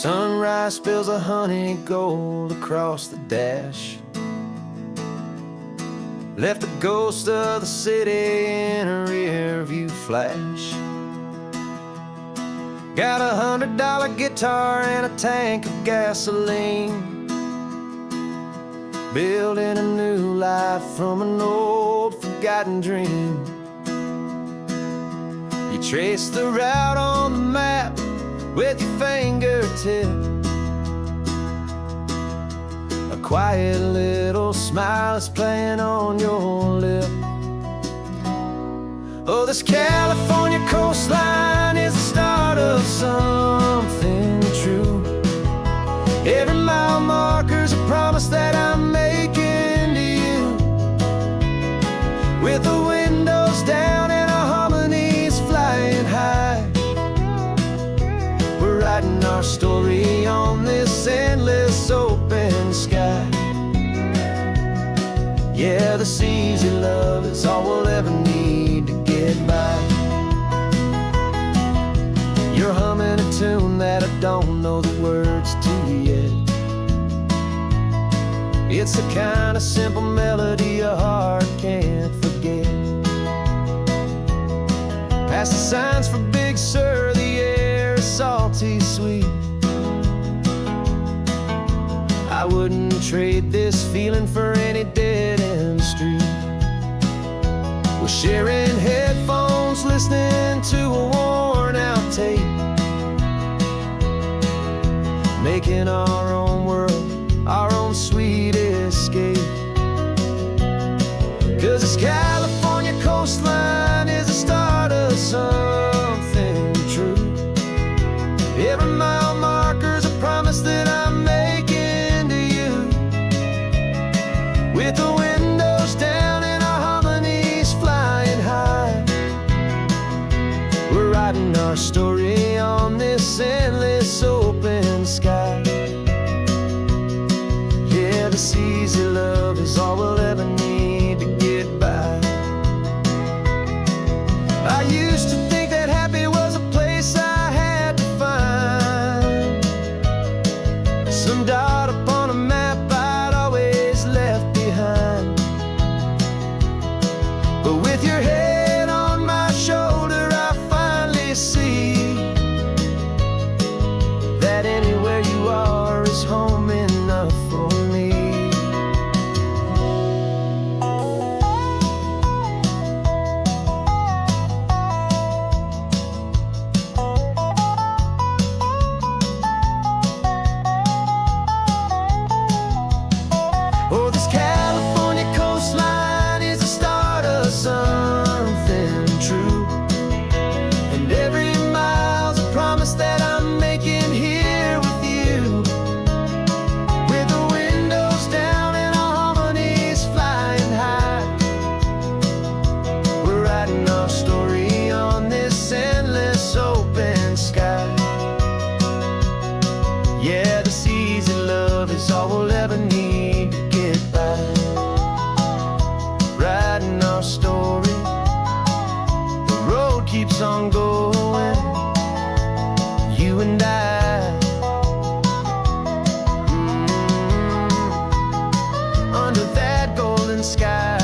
Sunrise spills a honey gold across the dash. Left the ghost of the city in a rear view flash. Got $100 guitar and a tank of gasoline, building a new life from an old forgotten dream. You trace the route on the map with your fingertip. A quiet little smile is playing on your lip. Oh, this California coastline is the start of something true. Every mile marker's a promise that I'm making to you. With the windows down and our harmonies flying high, we're writing our story on this endless open sky. Yeah, this easy love is all we'll ever need to get by. You're humming a tune that I don't know the words to yet. It's the kind of simple melody your heart can't forget. Past the signs for Big Sur, the air is salty sweet. I wouldn't trade this feeling for any dead-end street. We're sharing headphones, listening to a worn-out tape, making our own world, our own sweet escape. 'Cause this California coastline is the start of something true. Every mile marker's a promise that I'm making to you. With the windows down and our harmonies flying high, we're writing our story on this endless open sky. Yeah, this easy love is all we'll ever need to get by. I used to think that happy was a place I had to find, some dot upon a map I'd always left behind. But with your head on my shoulder, I finally see that anywhere you are is home enough for me. Oh, this California coastline is the start of something true. And every mile's a promise that I'm making here with you. With the windows down and our harmonies flying high, we're writing our story on this endless open sky. Yeah, this easy love is all we'll ever need to get by. Writing our story, the road keeps on going, you and I. Under that golden sky.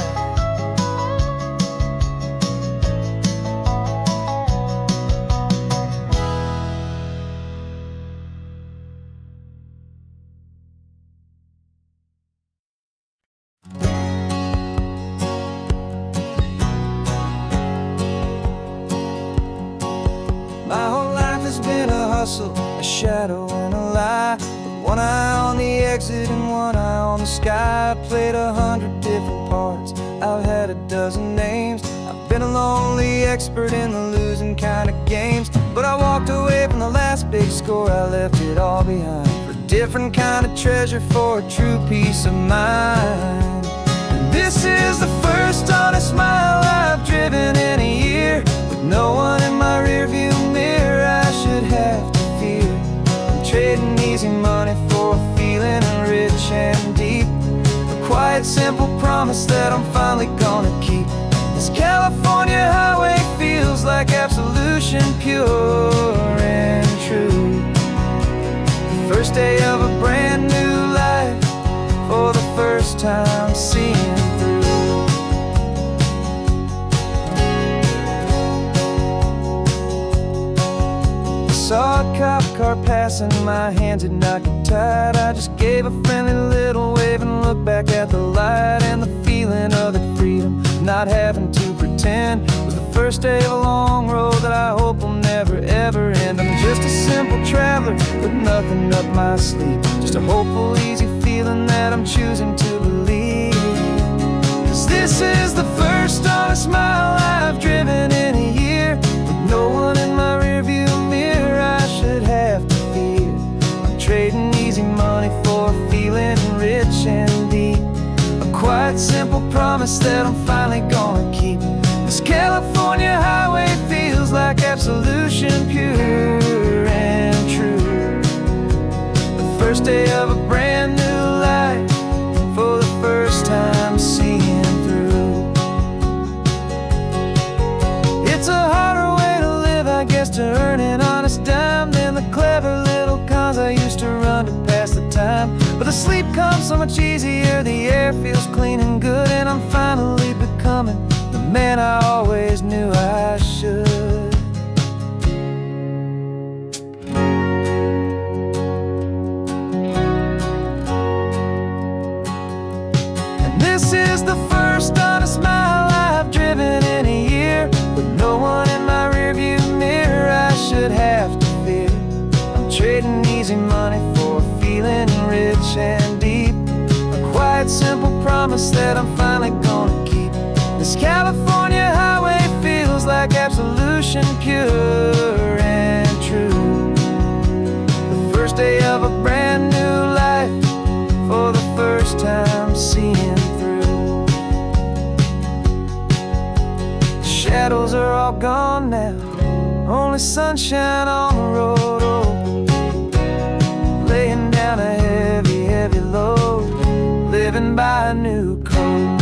My whole life has been a hustle, a shadow and a lie, with one eye on the exit and one eye on the sky. I played 100 different parts, I've had a dozen names. I've been a lonely expert in the losing kind of games. But I walked away from the last big score, I left it all behind, for a different kind of treasure, for a true peace of mind. And this is the first honest mile I've driven in a year, with no one in my rearview mirror I should have to fear. I'm trading easy money for a feeling rich and deep, a quiet simple promise that I'm finally gonna keep. This California highway feels like absolution, pure and true. first day of a brand new life, for the first time seeing through. I saw a cop car passing, my hands had not got tied. I just gave a friendly little wave and looked back at the light, and the feeling of that freedom, not having to pretend, was the first day of a long road that I hope will never ever end. I'm just a simple traveler with nothing up my sleeve, just a hopeful, easy feeling that I'm choosing to believe. 'Cause this is the first honest mile I've driven in a year, with no one in my rearview mirror I should have to fear. I'm trading easy money for a feeling rich and deep, a quiet, simple promise that I'm finally gonna keep. This California highway feels like absolution, pure and true. The first day of a brand new life, for the first time seeing through. It's a harder way to live, I guess, to earn an honest dime than the clever little cons I used to run to pass the time. But the sleep comes so much easier, the air feels clean and good, and I'm finally becoming the man I always knew I should. And this is the first honest mile I've driven in a year, with no one in my rearview mirror I should have to fear. I'm trading easy money for a feeling rich and deep, a quiet, simple promise that I'm finally gonna keep. This California highway feels like absolution, pure and true. The first day of a brand new life, for the first time seeing through. The shadows are all gone now, only sunshine on the road. Oh, laying down a heavy, heavy load, living by a new code.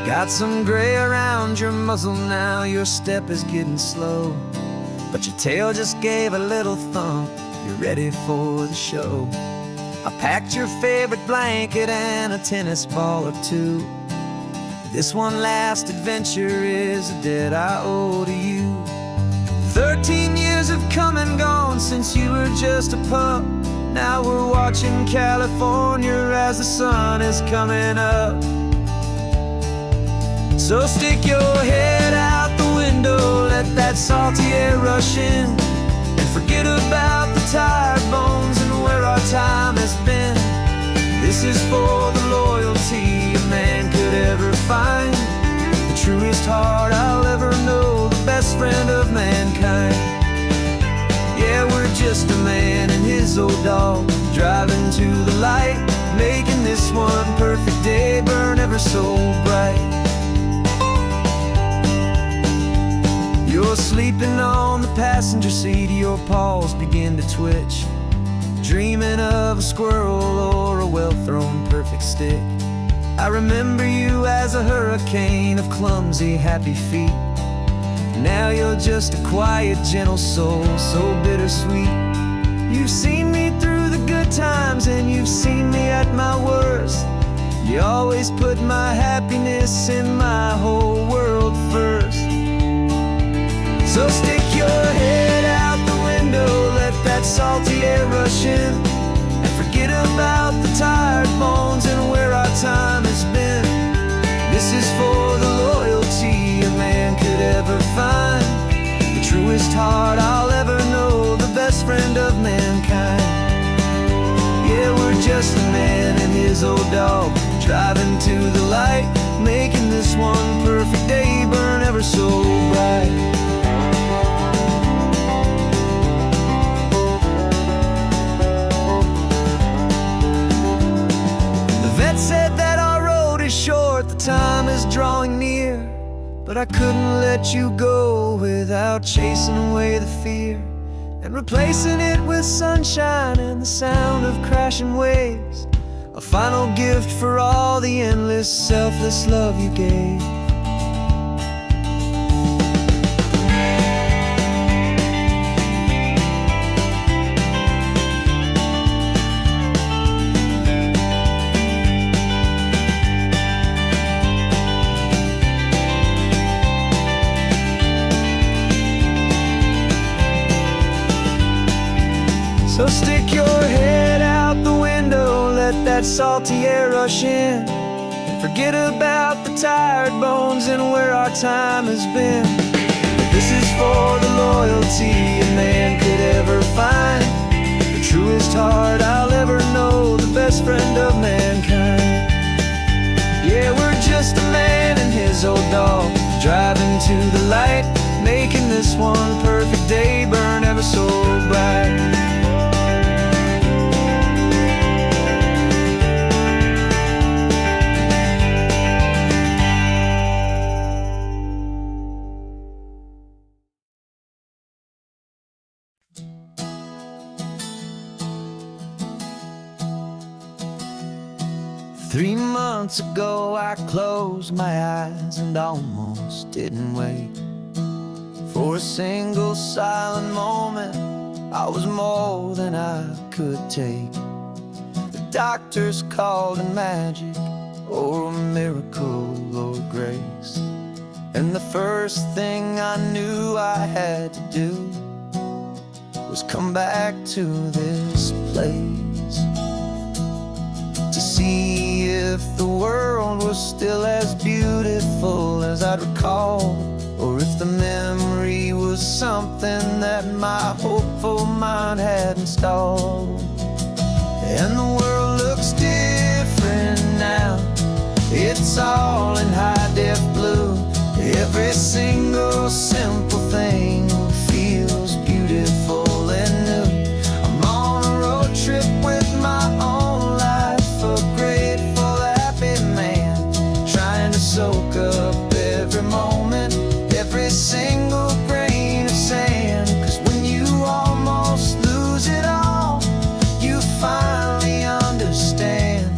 Got some gray around your muzzle now, your step is getting slow, but your tail just gave a little thump, you're ready for the show. I packed your favorite blanket and a tennis ball or two. This one last adventure is a debt I owe to you. 13 years have come and gone since you were just a pup. Now we're watching California as the sun is coming up. So stick your head out the window, let that salty air rush in, and forget about the tired bones and where our time has been. This is for the loyalty a man could ever find, the truest heart I'll ever know, the best friend of mankind. Yeah, we're just a man and his old dog, driving to the light, making this one perfect day burn ever so bright. You're sleeping on the passenger seat, your paws begin to twitch, dreaming of a squirrel or a well-thrown perfect stick. I remember you as a hurricane of clumsy, happy feet. Now you're just a quiet, gentle soul, so bittersweet. You've seen me through the good times and you've seen me at my worst. You always put my happiness in my whole world first. So stick your head out the window, let that salty air rush in, and forget about the tired bones and where our time has been. This is for the loyalty a man could ever find, the truest heart I'll ever know, the best friend of mankind. Yeah, we're just a man and his old dog, driving to the light, making this one perfect day burn ever so bright. Said short, the time is drawing near, but I couldn't let you go without chasing away the fear and replacing it with sunshine and the sound of crashing waves. A final gift for all the endless, selfless love you gave. So stick your head out the window, let that salty air rush in, and forget about the tired bones and where our time has been. This is for the loyalty a man could ever find, the truest heart I'll ever know, the best friend of mankind. Yeah, we're just a man and his old dog, driving to the light, making this one perfect day burn ever so bright. 3 months ago I closed my eyes and almost didn't wait for a single silent moment. I was more than I could take. The doctors called it magic, or a miracle, or grace. And the first thing I knew I had to do was come back to this place, to see if the world was still as beautiful as I'd recall, or if the memory was something that my hopeful mind had installed. And the world looks different now, it's all in high-def blue. Every single simple thing feels beautiful and new. I'm on a road trip with my own life, a grateful, happy man, trying to soak up every moment, every single grain of sand. 'Cause when you almost lose it all, you finally understand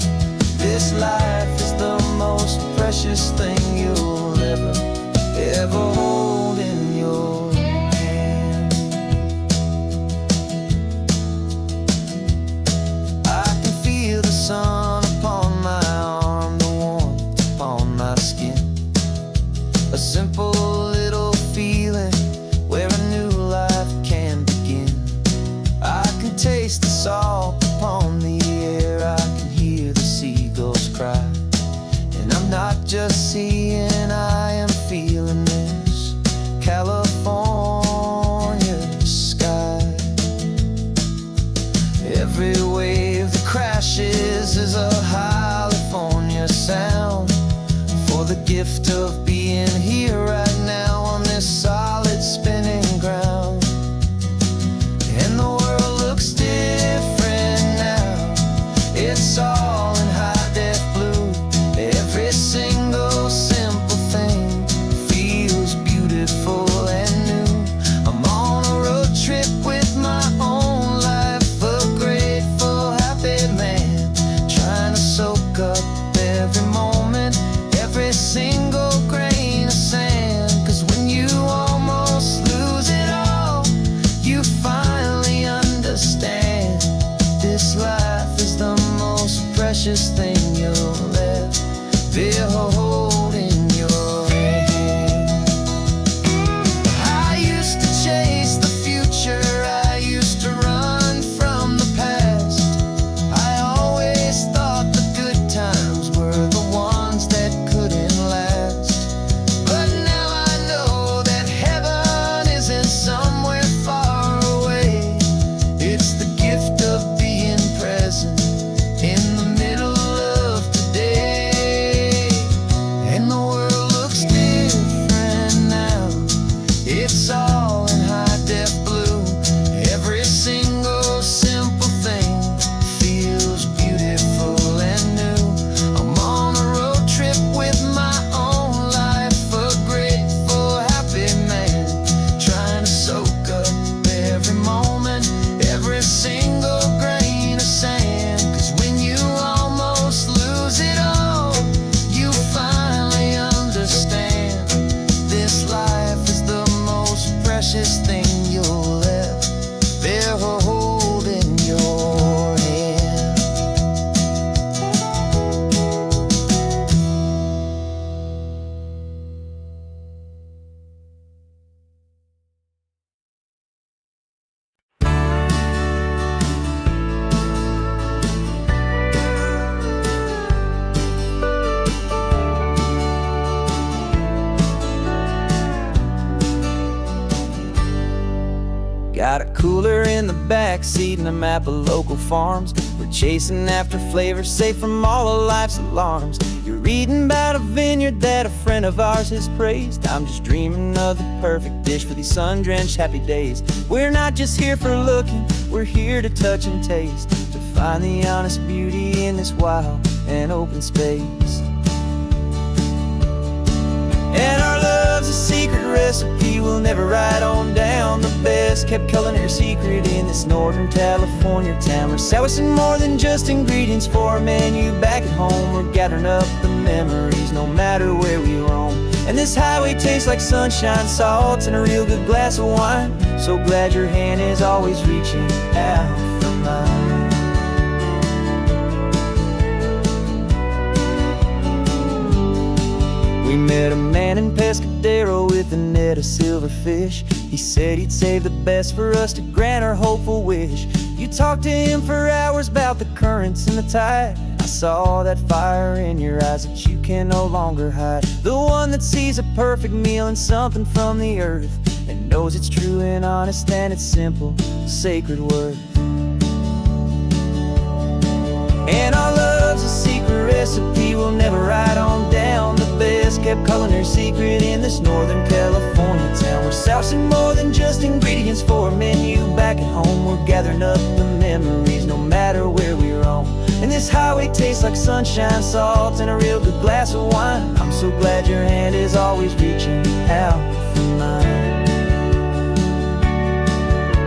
this life is the most precious thing you'll ever hold in your hand. I can feel the sun upon my arm, the warmth upon my skin, a simple little feeling where a new life can begin. I can taste the salt upon the air, I can hear the seagulls cry, and I'm not just seeing, I am feeling this California sky. Every wave that crashes is a California sound, for the gift of being here right now on this solid spinning ground. And the world looks different now, it's all in high-def blue. Every single simple thing feels beautiful and new. I'm on a road trip with my own life, a grateful, happy man, trying to soak up every moment, every single grain of sand. Got a cooler in the back seat and a map of local farms. We're chasing after flavors safe from all of life's alarms. You're reading about a vineyard that a friend of ours has praised. I'm just dreaming of the perfect dish for these sun-drenched happy days. We're not just here for looking, we're here to touch and taste, to find the honest beauty in this wild and open space. And our love's a secret recipe we'll never write on down. The best kept culinary secret in this Northern California town. We're sourcing more than just ingredients for a menu back at home. We're gathering up the memories no matter where we roam. And this highway tastes like sunshine, salt, and a real good glass of wine. So glad your hand is always reaching out for mine. We met a man in Pescadero with a net of silverfish. He said he'd save the best for us to grant our hopeful wish. You talked to him for hours about the currents and the tide. I saw that fire in your eyes that you can no longer hide. The one that sees a perfect meal in something from the earth, and knows it's true and honest and it's simple, sacred worth. And our love's a secret recipe we'll never write on down. The best kept culinary secret in this Northern California town. We're sourcing more than just ingredients for a menu back at home. We're gathering up the memories no matter where we roam. And this highway tastes like sunshine, salt, and a real good glass of wine. I'm so glad your hand is always reaching out for mine.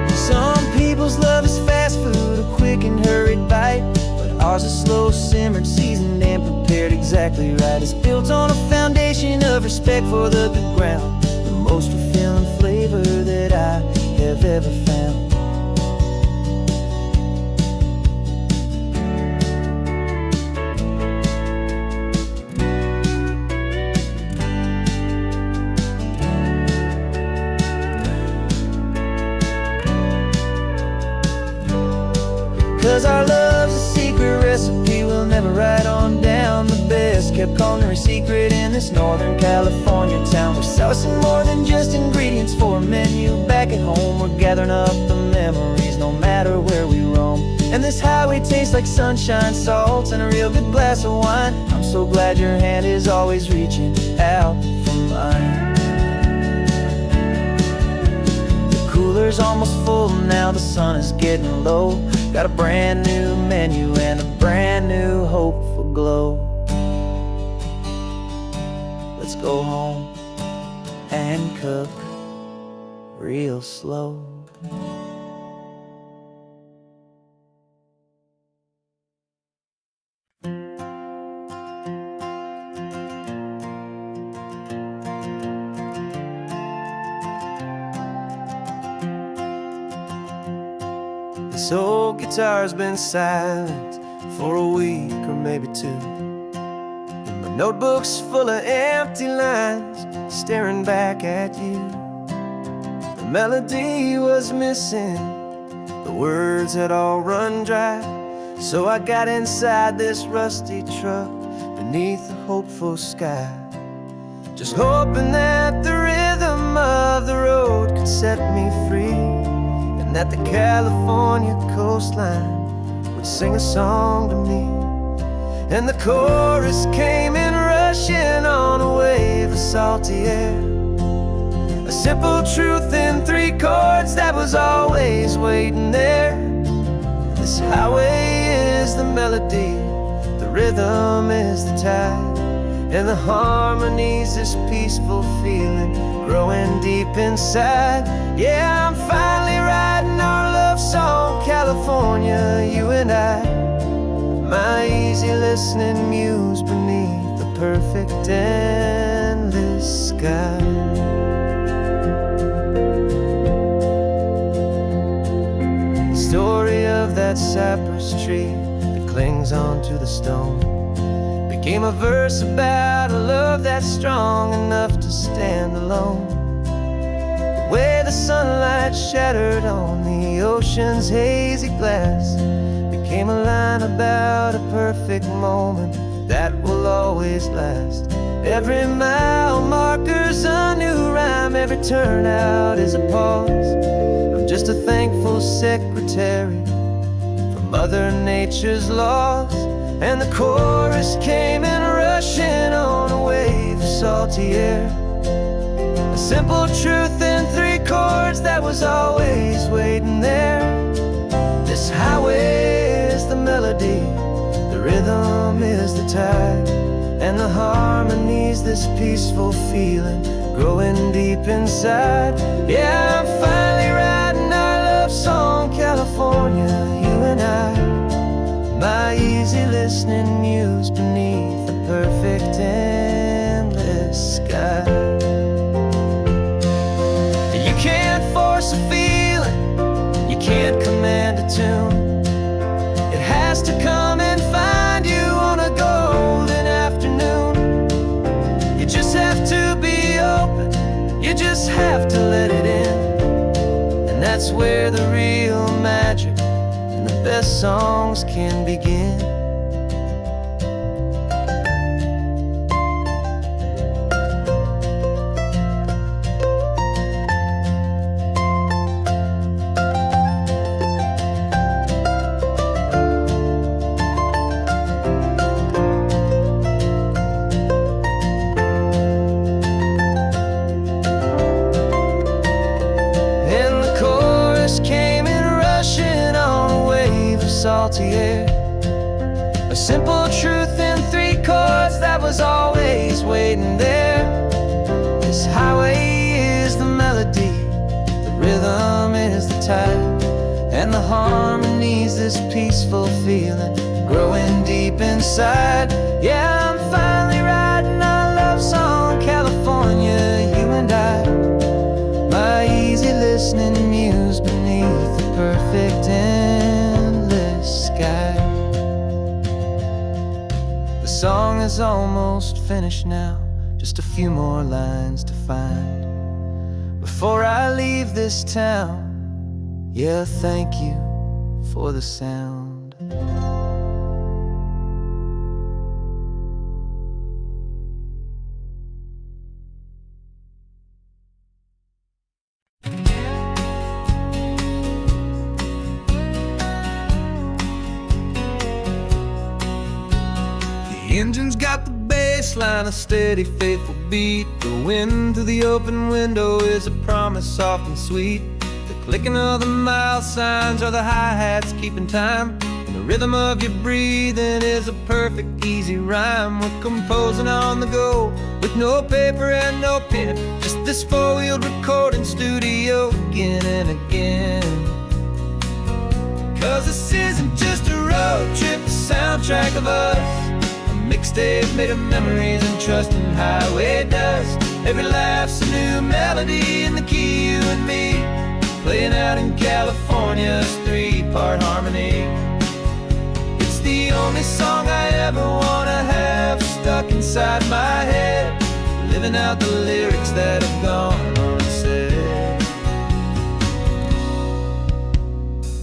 Some people's love is fast food, a quick and hurried bite. Ours is slow simmered, seasoned and prepared exactly right. It's built on a foundation of respect for the good ground, the most fulfilling flavor that I have ever found. 'Cause our love's a secret recipe we'll never write on down. The best kept culinary secret in this Northern California town. We're sourcing more than just ingredients for a menu back at home. We're gathering up the memories no matter where we roam. And this highway tastes like sunshine, salt, and a real good glass of wine. I'm so glad your hand is always reaching out for mine. The cooler's almost full now, the sun is getting low. Got a brand new menu and a brand new hopeful glow. Let's go home and cook real slow. This old guitar's been silent for a week or maybe two, and my notebook's full of empty lines staring back at you. The melody was missing, the words had all run dry. So I got inside this rusty truck beneath the hopeful sky, just hoping that the rhythm of the road could set me free, and that the California coastline would sing a song to me. And the chorus came in rushing on a wave of salty air, a simple truth in 3 chords that was always waiting there. This highway is the melody, the rhythm is the tide, and the harmony's this peaceful feeling growing deep inside. Yeah, I'm finally writing our love song, California, you and I. My easy listening muse beneath the perfect endless sky. The story of that cypress tree that clings onto the stone became a verse about a love that's strong enough to stand alone. The way the sunlight shattered on the ocean's hazy glass became a line about a perfect moment that will always last. Every mile marker's a new rhyme, every turnout is a pause. I'm just a thankful secretary for Mother Nature's laws. And the chorus came in rushing on a wave of salty air. A simple truth in 3 chords that was always waiting there. This highway is the melody, the rhythm is the tide, and the harmony's this peaceful feeling growing deep inside. Yeah, I'm finally writing our love song, California, you and I. My easy listening muse beneath the perfect endless sky. You can't force a feeling, you can't command a tune. It has to come and find you on a golden afternoon. You just have to be open, you just have to let it in. And that's where the real magic and the best songs can begin. Salty air, a simple truth in 3 chords that was always waiting there. This highway is the melody, the rhythm is the tide, and the harmony's this peaceful feeling growing deep inside. Yeah, I'm finally writing our love song, California, you and I. My easy listening muse beneath the perfect sky. The song is almost finished now, just a few more lines to find before I leave this town. Yeah, thank you for the sound. The engine's got the bass line, a steady, faithful beat. The wind through the open window is a promise soft and sweet. The clicking of the mile signs are the hi-hats keeping time, and the rhythm of your breathing is a perfect, easy rhyme. We're composing on the go with no paper and no pen, just this 4-wheeled recording studio again and again. 'Cause this isn't just a road trip, the soundtrack of us, mixtape made of memories and trust in highway dust. Every laugh's a new melody in the key, you and me, playing out in California's 3-part harmony. It's the only song I ever wanna have stuck inside my head, living out the lyrics that have gone unsaid.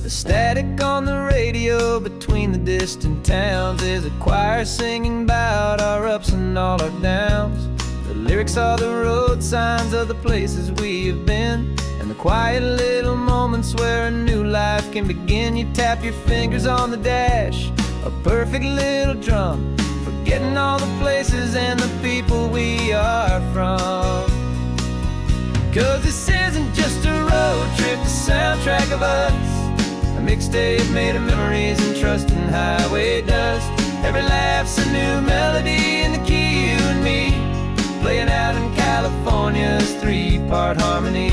The static on the radio between the distant towns is a choir singing about our ups and all our downs. The lyrics are the road signs of the places we have been, and the quiet little moments where a new life can begin. You tap your fingers on the dash, a perfect little drum, forgetting all the places and the people we are from. 'Cause this isn't just a road trip, the soundtrack of us, a mixtape made of memories and trust in highway dust. Every laugh's a new melody in the key, you and me, playing out in California's 3-part harmony.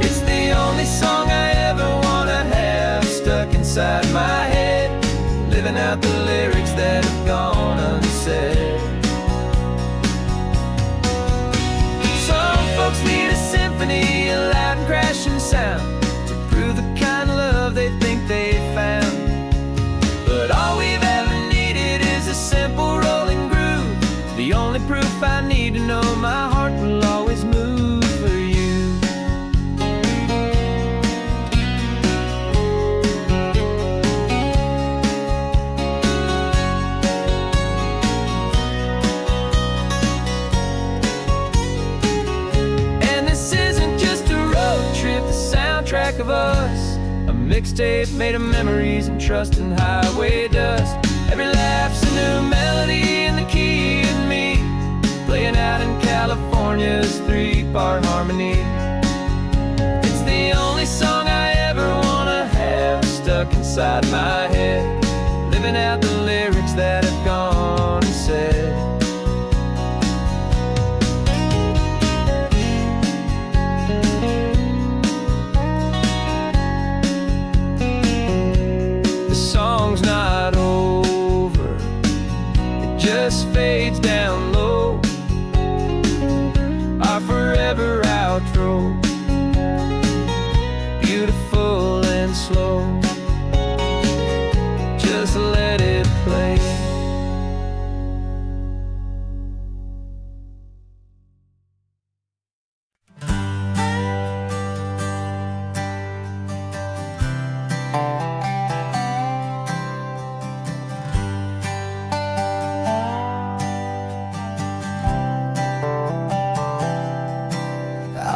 It's the only song I ever wanna have stuck inside my head, living out the lyrics that have gone unsaid. Some folks need a symphony, a loud and crashing sound, the kind of love they think they found. But all we've ever needed is a simple rolling groove, the only proof I need to know my heart will always move for you. of us, a mixtape made of memories and trust and highway dust. Every laugh's a new melody in the key and me, playing out in California's 3-part harmony. It's the only song I ever wanna have stuck inside my head, living out the lyrics that have gone and said. The song's not over, it just fades down low, our forever outro, beautiful and slow. Just let it play.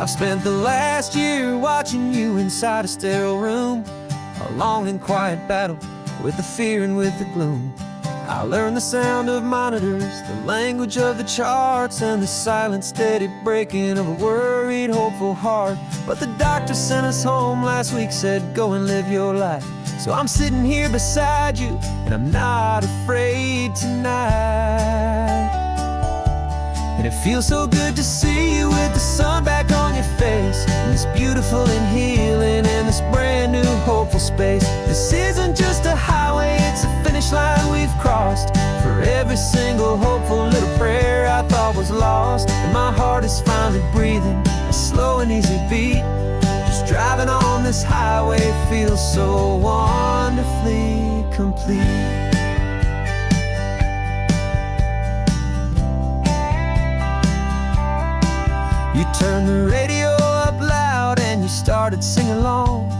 I've spent the last year watching you inside a sterile room, a long and quiet battle with the fear and with the gloom. I learned the sound of monitors, the language of the charts, and the silent, steady breaking of a worried, hopeful heart. But the doctor sent us home last week, said go and live your life. So I'm sitting here beside you, and I'm not afraid tonight. And it feels so good to see you with the sun back on your face, and this beautiful and healing in this brand new hopeful space. This isn't just a highway, it's a finish line we've crossed. For every single hopeful little prayer I thought was lost, and my heart is finally breathing a slow and easy beat. Just driving on this highway feels so wonderfully complete. You turned the radio up loud and you started singing along,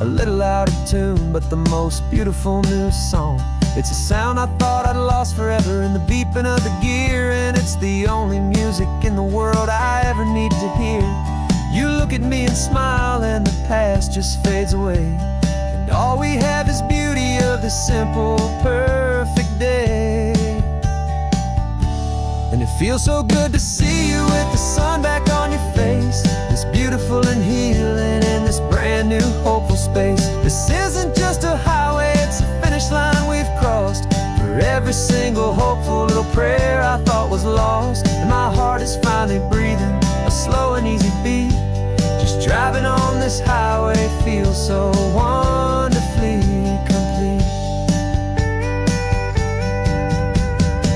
a little out of tune, but the most beautiful new song. It's a sound I thought I'd lost forever in the beeping of the gear, and it's the only music in the world I ever need to hear. You look at me and smile and the past just fades away, and all we have is beauty of this simple, perfect day. And it feels so good to see you with the sun back on your face, this beautiful and healing in this brand new hopeful space. This isn't just a highway, it's a finish line we've crossed. For every single hopeful little prayer I thought was lost, and my heart is finally breathing a slow and easy beat. Just driving on this highway feels so wonderfully complete.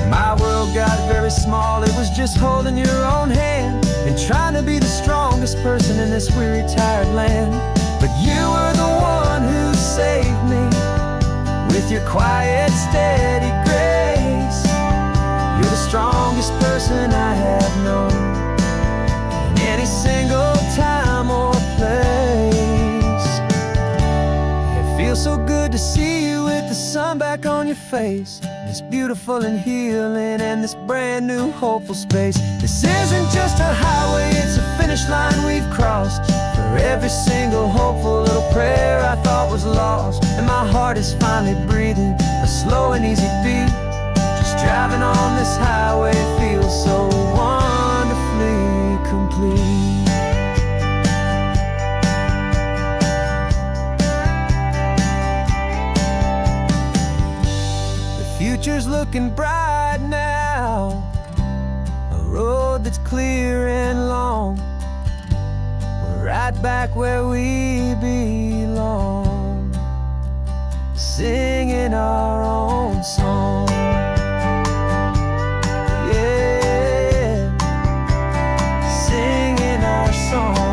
My world got very small, it was just holding your own hand and trying to be the strongest person in this weary, tired land. But you were the one who saved me with your quiet, steady grace. You're the strongest person I have known in any single time or place. It feels so good to see you with the sun back on your face, this beautiful and healing and this brand new hopeful space. This isn't just a highway, it's a finish line we've crossed. For every single hopeful little prayer I thought was lost, and my heart is finally breathing a slow and easy beat. Just driving on this highway feels so wonderfully complete. Future's looking bright now, a road that's clear and long. We're right back where we belong, singing our own song. Yeah, singing our song.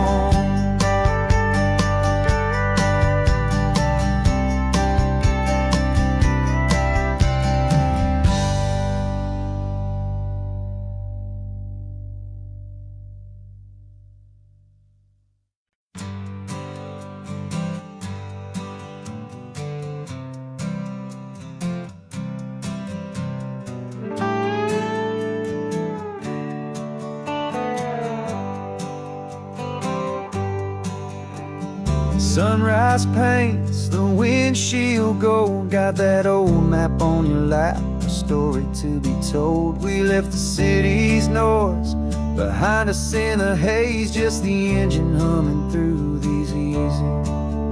Sunrise paints the windshield gold. Got that old map on your lap, a story to be told. We left the city's noise behind us in the haze, just the engine humming through these easy,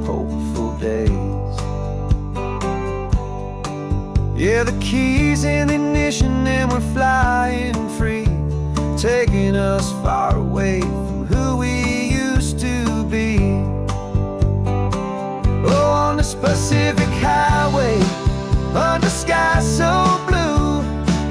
hopeful days. Yeah, the keys in the ignition and we're flying free, taking us far away from who we used to be. Oh, on this Pacific highway, under sky so blue,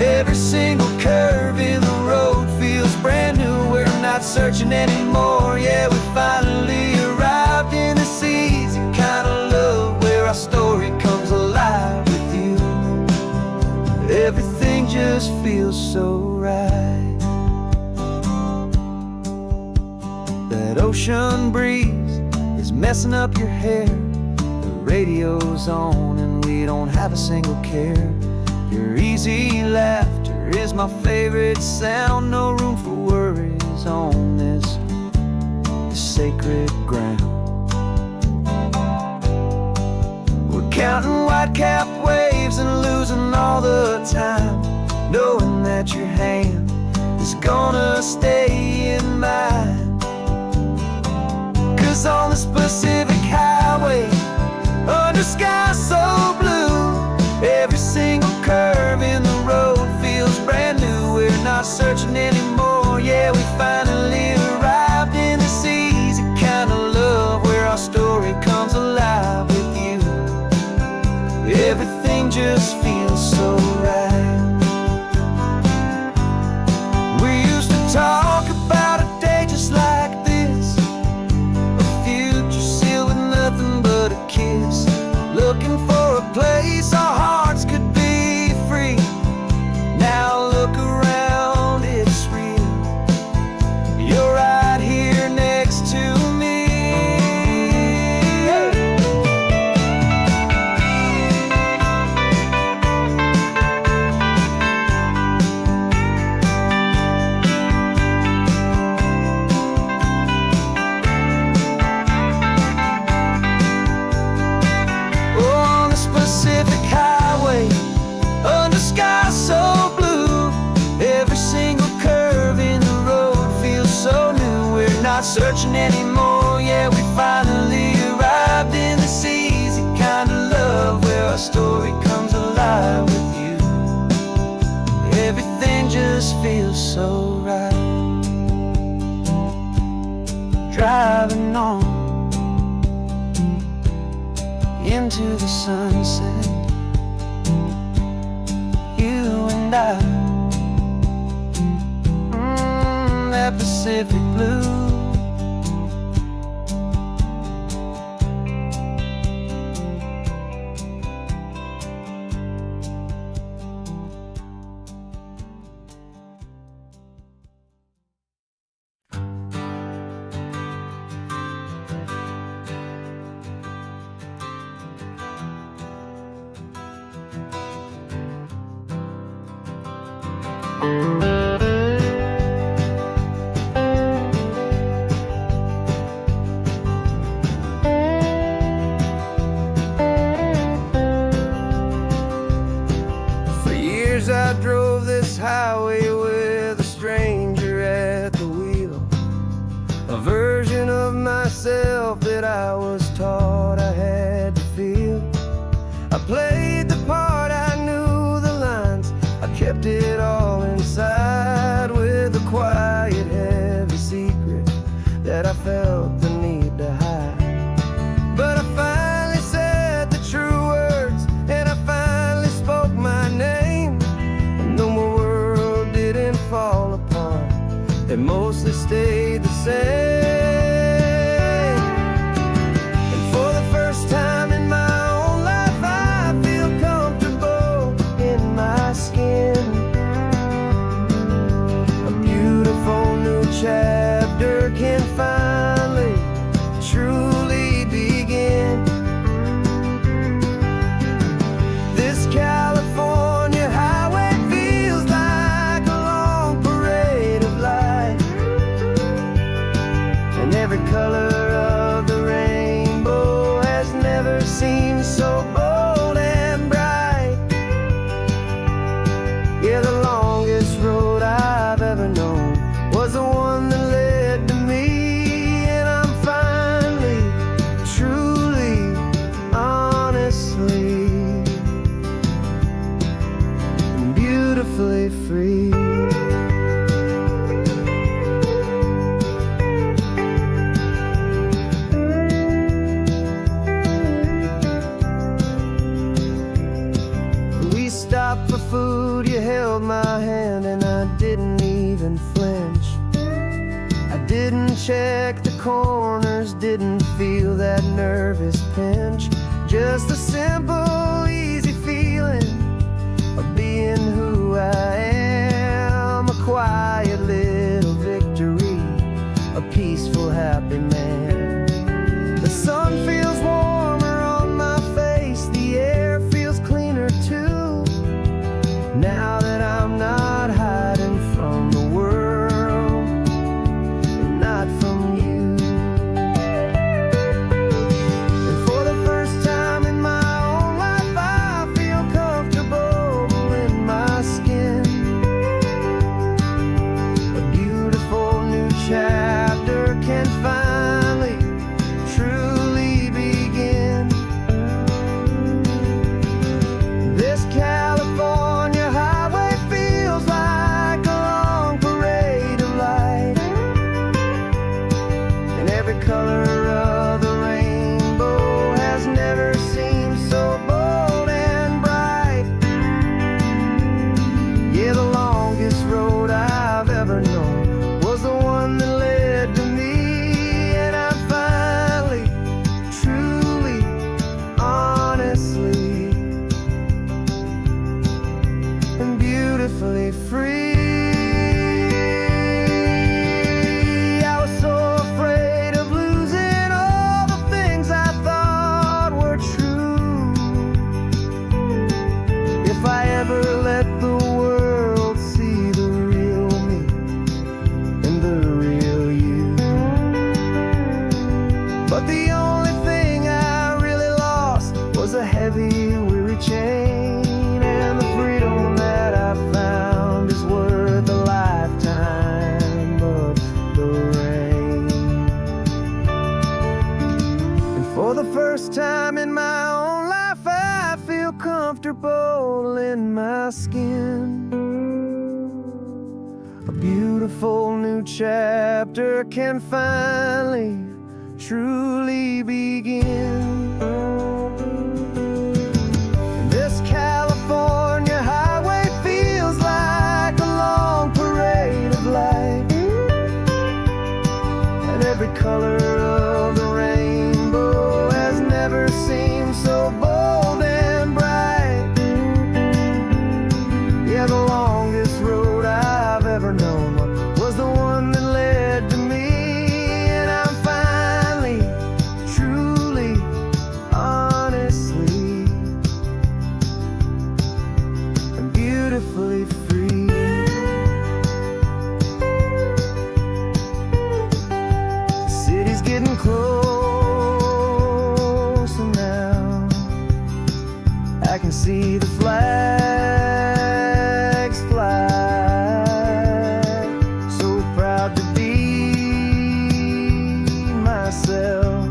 every single curve in the road feels brand new. We're not searching anymore, yeah, we finally arrived in this easy kind of love, where our story comes alive with you. Everything just feels so right. That ocean breeze is messing up your hair, the radio's on and we don't have a single care. Your easy laughter is my favorite sound. No room for worries on this sacred ground. We're counting white-capped waves and losing all the time, knowing that your hand is gonna stay in mine. 'Cause on this Pacific highway, under sky so blue, every single curve in the road feels brand new. We're not searching anymore, yeah, we finally arrived in this easy kind of love, where our story comes alive with you. Everything just feels so right. We used to talk about a day just like this, a future sealed with nothing but a kiss, looking for a place our hearts could be free. Now look around, it's real. You're right here next to me. Pacific highway, under sky so blue, every single curve in the road feels so new. We're not searching anymore, yeah, we finally arrived in this easy kind of love, where our story comes alive with you. Everything just feels so right. Driving on into the sunset, you and I, that Pacific blue. For years I drove this highway with a stranger at the wheel, a version of myself that I was taught I had to feel. I played the part, I knew the lines, I kept it all inside, with a quiet, heavy secret that I felt the need to hide. But I finally said the true words, and I finally spoke my name, and though my world didn't fall apart, it mostly stayed the same. And for the first time in my own life, I feel comfortable in my skin. A beautiful new chapter can finally truly begin. This California highway feels like a long parade of light. check the corners, didn't feel that nervous pinch. Just a simple, easy feeling of being who I am. A quiet little victory, a peaceful, happy man. The sun feels warmer on my face, the air feels cleaner too, now that I'm not hiding from the world and not from you. And for the first time in my own life, I feel comfortable in my skin. A beautiful new chapter can finally truly begin. This California highway feels like a long parade of light, and every color of the rainbow has never seemed so bold and bright. Yeah, the longest road I've ever known was the one that led to me, and I'm finally, truly, honestly, and beautifully free. I was so afraid of losing all the things I thought were true. If I ever let the world see the real me and the real you. But the only thing I really lost was a heavy, weary chain, and the freedom that I found is worth a lifetime of the rain. And for the first time in my own life, I feel comfortable in my skin. A beautiful new chapter can finally, truly begin. This California highway feels like a long parade of light, and every color of the rainbow has never seemed so bold and bright. Yeah, the longest road I've ever known was the one that led to me, and I'm finally, truly, honestly, and beautifully free. The city's getting closer now. I can see the flags fly. So proud to be myself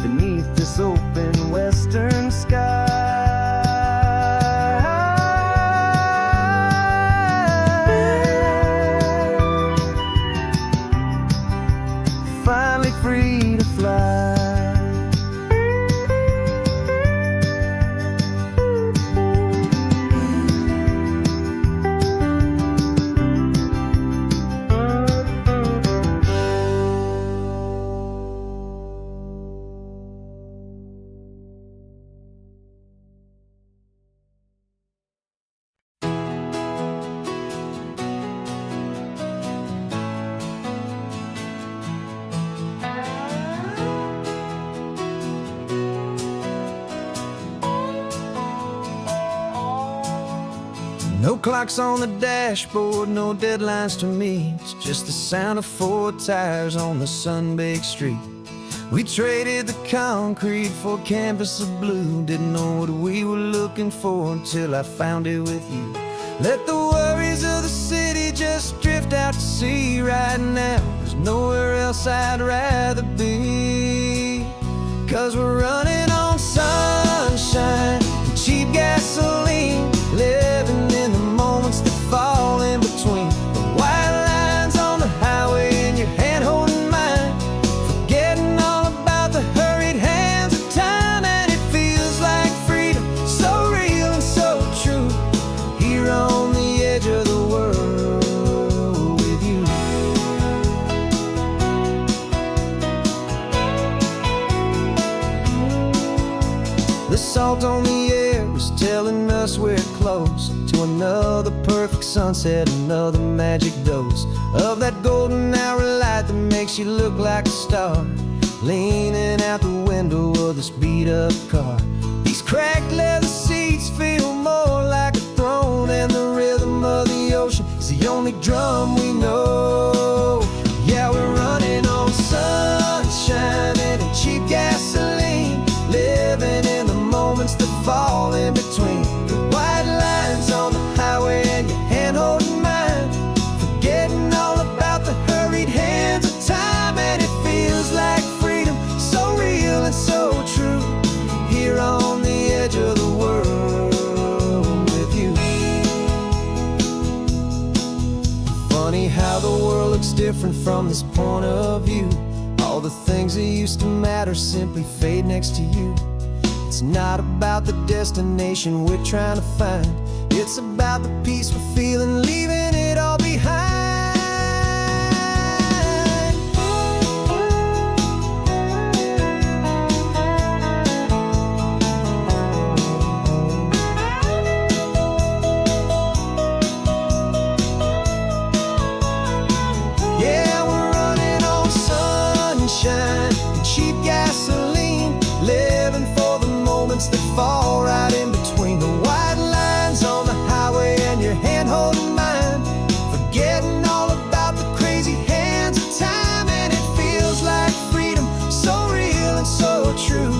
beneath this open western sky. Finally free to fly. No clocks on the dashboard, no deadlines to meet. It's just the sound of 4 tires on the sun-baked street. We traded the concrete for a canvas of blue. Didn't know what we were looking for until I found it with you. Let the worries of the city just drift out to sea right now. There's nowhere else I'd rather be. 'Cause we're running on sunshine and cheap gasoline, living in the moments that fall in between. The white lines on the highway and your hand holding mine, forgetting all about the hurried hands of time. And it feels like freedom, so real and so true, here on the edge of the world with you. close to another perfect sunset, another magic dose of that golden hour light that makes you look like a star, leaning out the window of this beat-up car. These cracked leather seats feel more like a throne, and the rhythm of the ocean is the only drum we know. Yeah, we're running on sunshine and cheap gasoline, living in the moments that fall in between the white lines on the highway and your hand holding mine, forgetting all about the hurried hands of time. And it feels like freedom, so real and so true, here on the edge of the world with you. Funny how the world looks different from this point of view. All the things that used to matter simply fade next to you. It's not about the destination we're trying to find, it's about the peace we're feeling, leaving it all behind. Yeah, we're running on sunshine and cheap gasoline, living for the moments that fall right in between the white lines on the highway and your hand holding mine, forgetting all about the crazy hands of time. And it feels like freedom, so real and so true,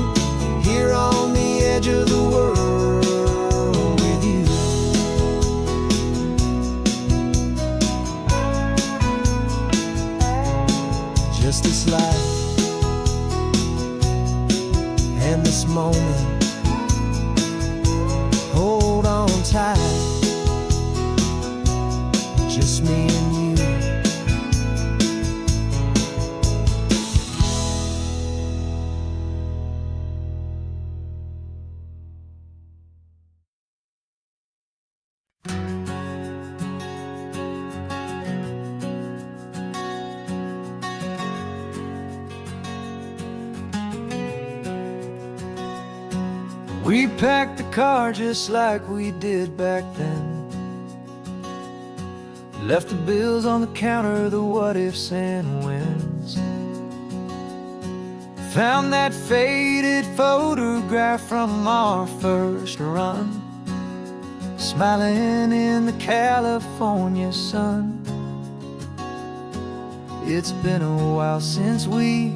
here on the edge of the world with you. Just this life and this moment, hold on tight, just me and you. We packed the car just like we did back then, left the bills on the counter, the what ifs and whens. Found that faded photograph from our first run, smiling in the California sun. It's been a while since we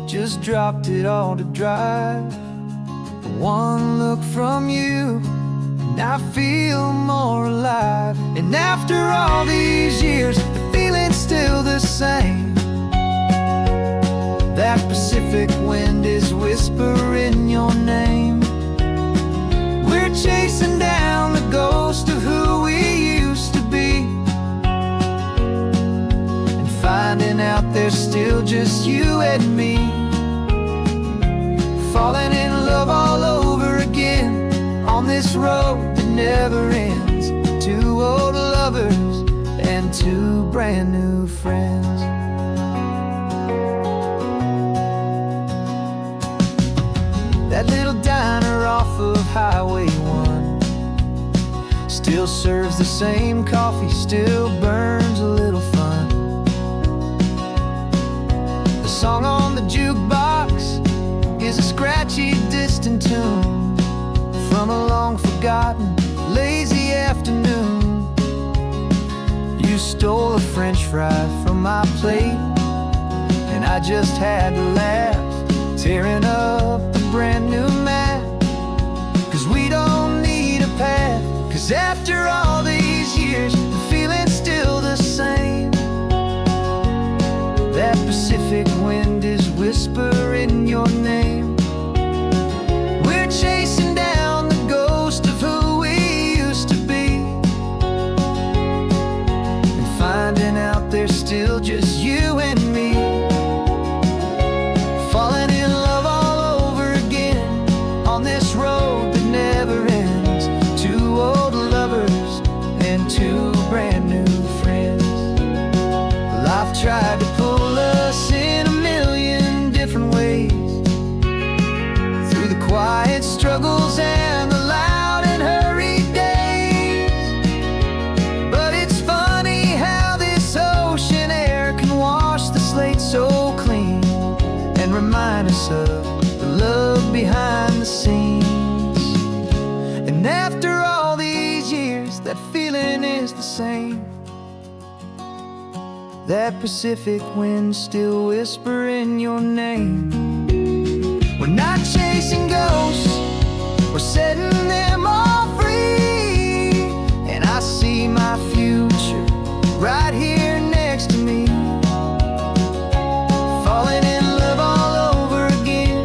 just dropped it all to drive. One look from you and I feel more alive. And after all these years, the feeling's still the same. That Pacific wind is whispering your name. We're chasing down the ghost of who we used to be, and finding out there's still just you and me, falling in love all over again on this road that never ends. Two old lovers and two brand new friends. That little diner off of Highway 1 still serves the same coffee, still burns a little fun. The song on the jukebox is a scratchy, distant tune from a long-forgotten, lazy afternoon. You stole a French fry from my plate, and I just had to laugh, tearing up the brand new map. 'Cause we don't need a path, 'cause after all these years, the feeling's still the same. That Pacific wind is whispering your name. We're chasing down the ghost of who we used to be, and finding out there's still just you and me, falling in love all over again on this road that never ends. Two old lovers and two brand new friends. Life tried to pull us in a million different ways, through the quiet struggles and the loud and hurried days. same. That Pacific wind still whispering your name. We're not chasing ghosts, we're setting them all free. And I see my future right here next to me, falling in love all over again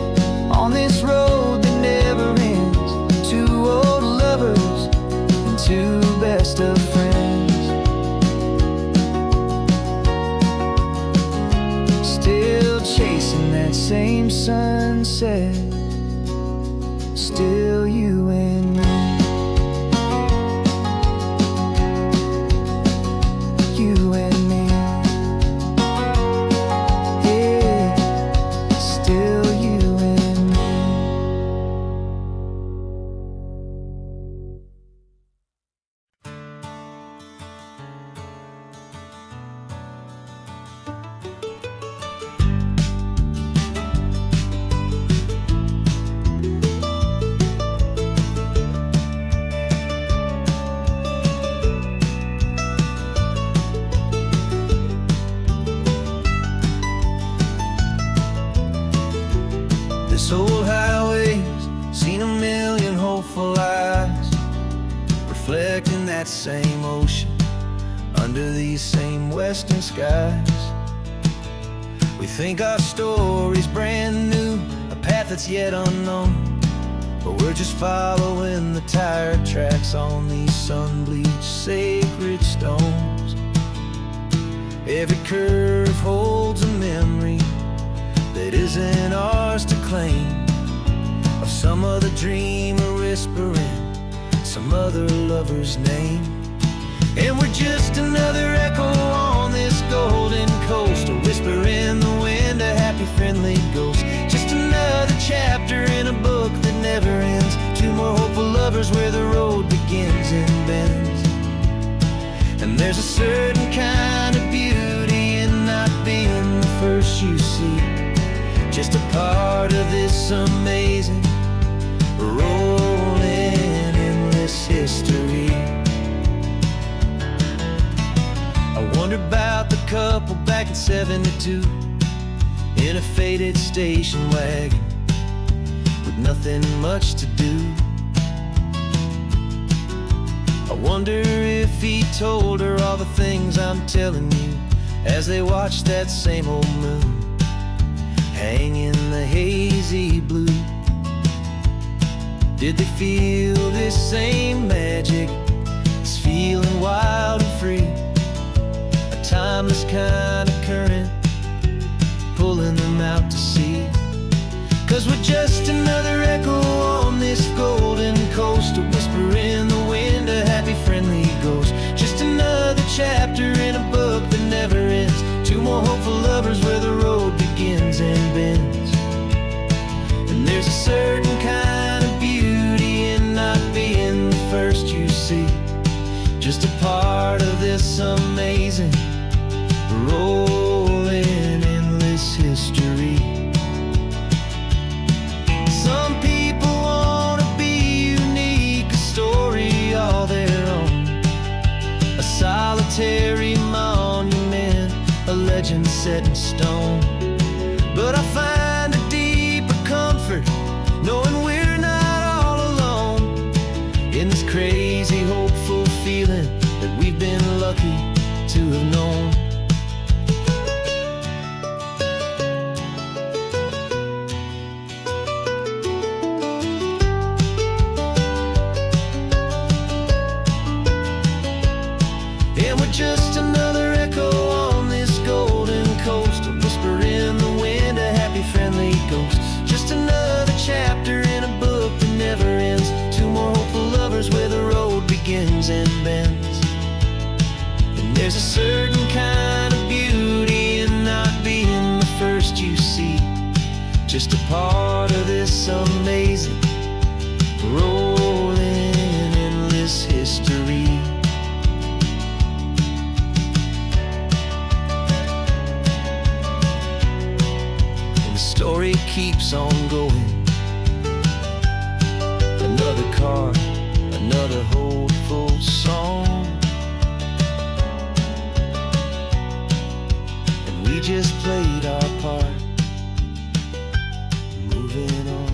on this road that never ends. Two old lovers and two best of friends, still chasing that same sunset. Still you and me, you and me. Yeah, still you and me. This old highway's seen a million hopeful eyes, reflecting that same ocean under these same western skies. We think our story's brand new, a path that's yet unknown, but we're just following the tire tracks on these sun-bleached sacred stones. Every curve holds a memory that isn't ours to claim, of some other dreamer whispering some other lover's name. And we're just another echo on this golden coast, a whisper in the wind, a happy friendly ghost. Just another chapter in a book that never ends. Two more hopeful lovers where the road begins and bends. And there's a certain kind of beauty in not being the first you see, just a part of this amazing, rolling, endless history. I wonder about the couple back in '72 in a faded station wagon with nothing much to do. I wonder if he told her all the things I'm telling you as they watched that same old moon hang in the hazy blue. Did they feel this same magic, this feeling wild and free, a timeless kind of current pulling them out to sea? 'Cause we're just another echo on this golden coast, a whisper in the wind, a happy friendly ghost. Just another chapter in a book that never ends. Two more hopeful lovers where the road begins and bends. And there's a certain kind of beauty in not being the first you see, just a part of this amazing, rolling, endless history. Some people wanna be unique, a story all their own, a solitary monument, a legend set in stone. But I find a deeper comfort knowing we're not all alone in this crazy, hopeful feeling that we've been lucky to have known. And we're just another echo on this golden coast, a whisper in the wind, a happy friendly ghost. Just another chapter in a book that never ends. Two more hopeful lovers where the road begins and bends. And there's a certain kind of beauty in not being the first you see, just a part of this amazing, rolling, endless history. Story keeps on going. Another car, another hopeful song. just played our part, moving on.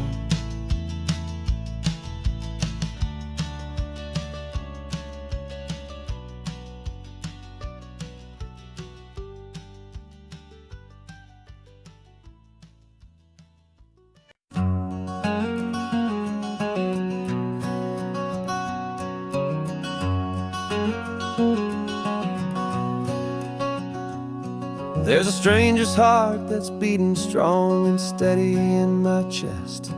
There's a stranger's heart that's beating strong and steady in my chest.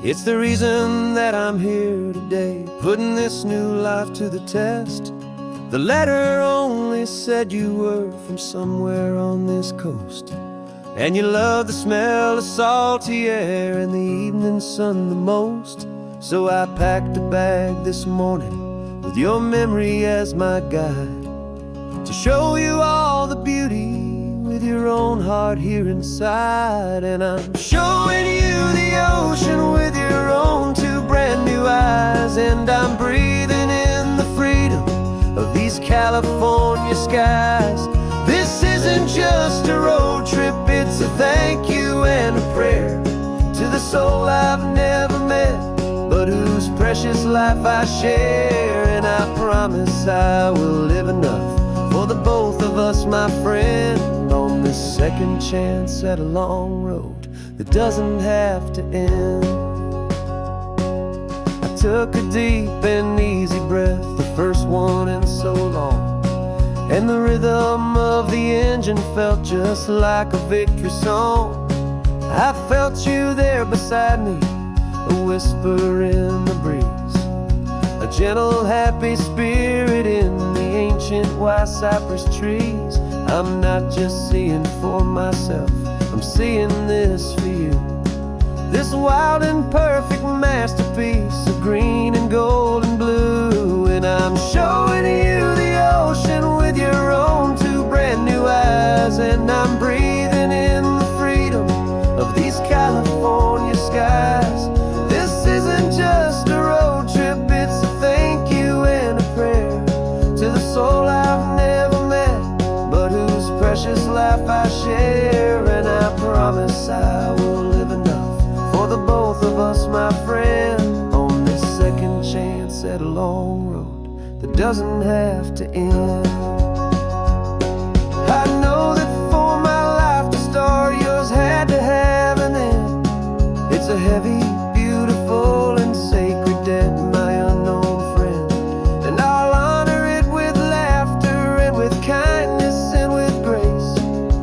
It's the reason that I'm here today, putting this new life to the test. The letter only said you were from somewhere on this coast, and you love the smell of salty air and the evening sun the most. So I packed a bag this morning with your memory as my guide, to show you all the beauty with your own heart here inside. And I'm showing you the ocean with your own two brand new eyes, and I'm breathing in the freedom of these California skies. This isn't just a road trip, it's a thank you and a prayer to the soul I've never met, but whose precious life I share. And I promise I will live enough for the both of us, my friend, on this second chance at a long road that doesn't have to end. I took a deep and easy breath, the first one in so long, and the rhythm of the engine felt just like a victory song. I felt you there beside me, a whisper in the breeze, a gentle happy spirit in the ancient white cypress trees. I'm not just seeing for myself, I'm seeing this for you, this wild and perfect masterpiece of green and gold and blue. And I'm showing you the ocean with your own two brand new eyes, and I'm breathing in the freedom of these California skies. This isn't just a road trip, it's a thank you and a prayer to the soul I've never met, but whose precious life I share. And I promise I will live enough for the both of us, my friend, on this second chance at a long road that doesn't have to end. I know that for my life to start, yours had to have an end. It's a heavy, beautiful, and sacred debt, my unknown friend, and I'll honor it with laughter and with kindness and with grace,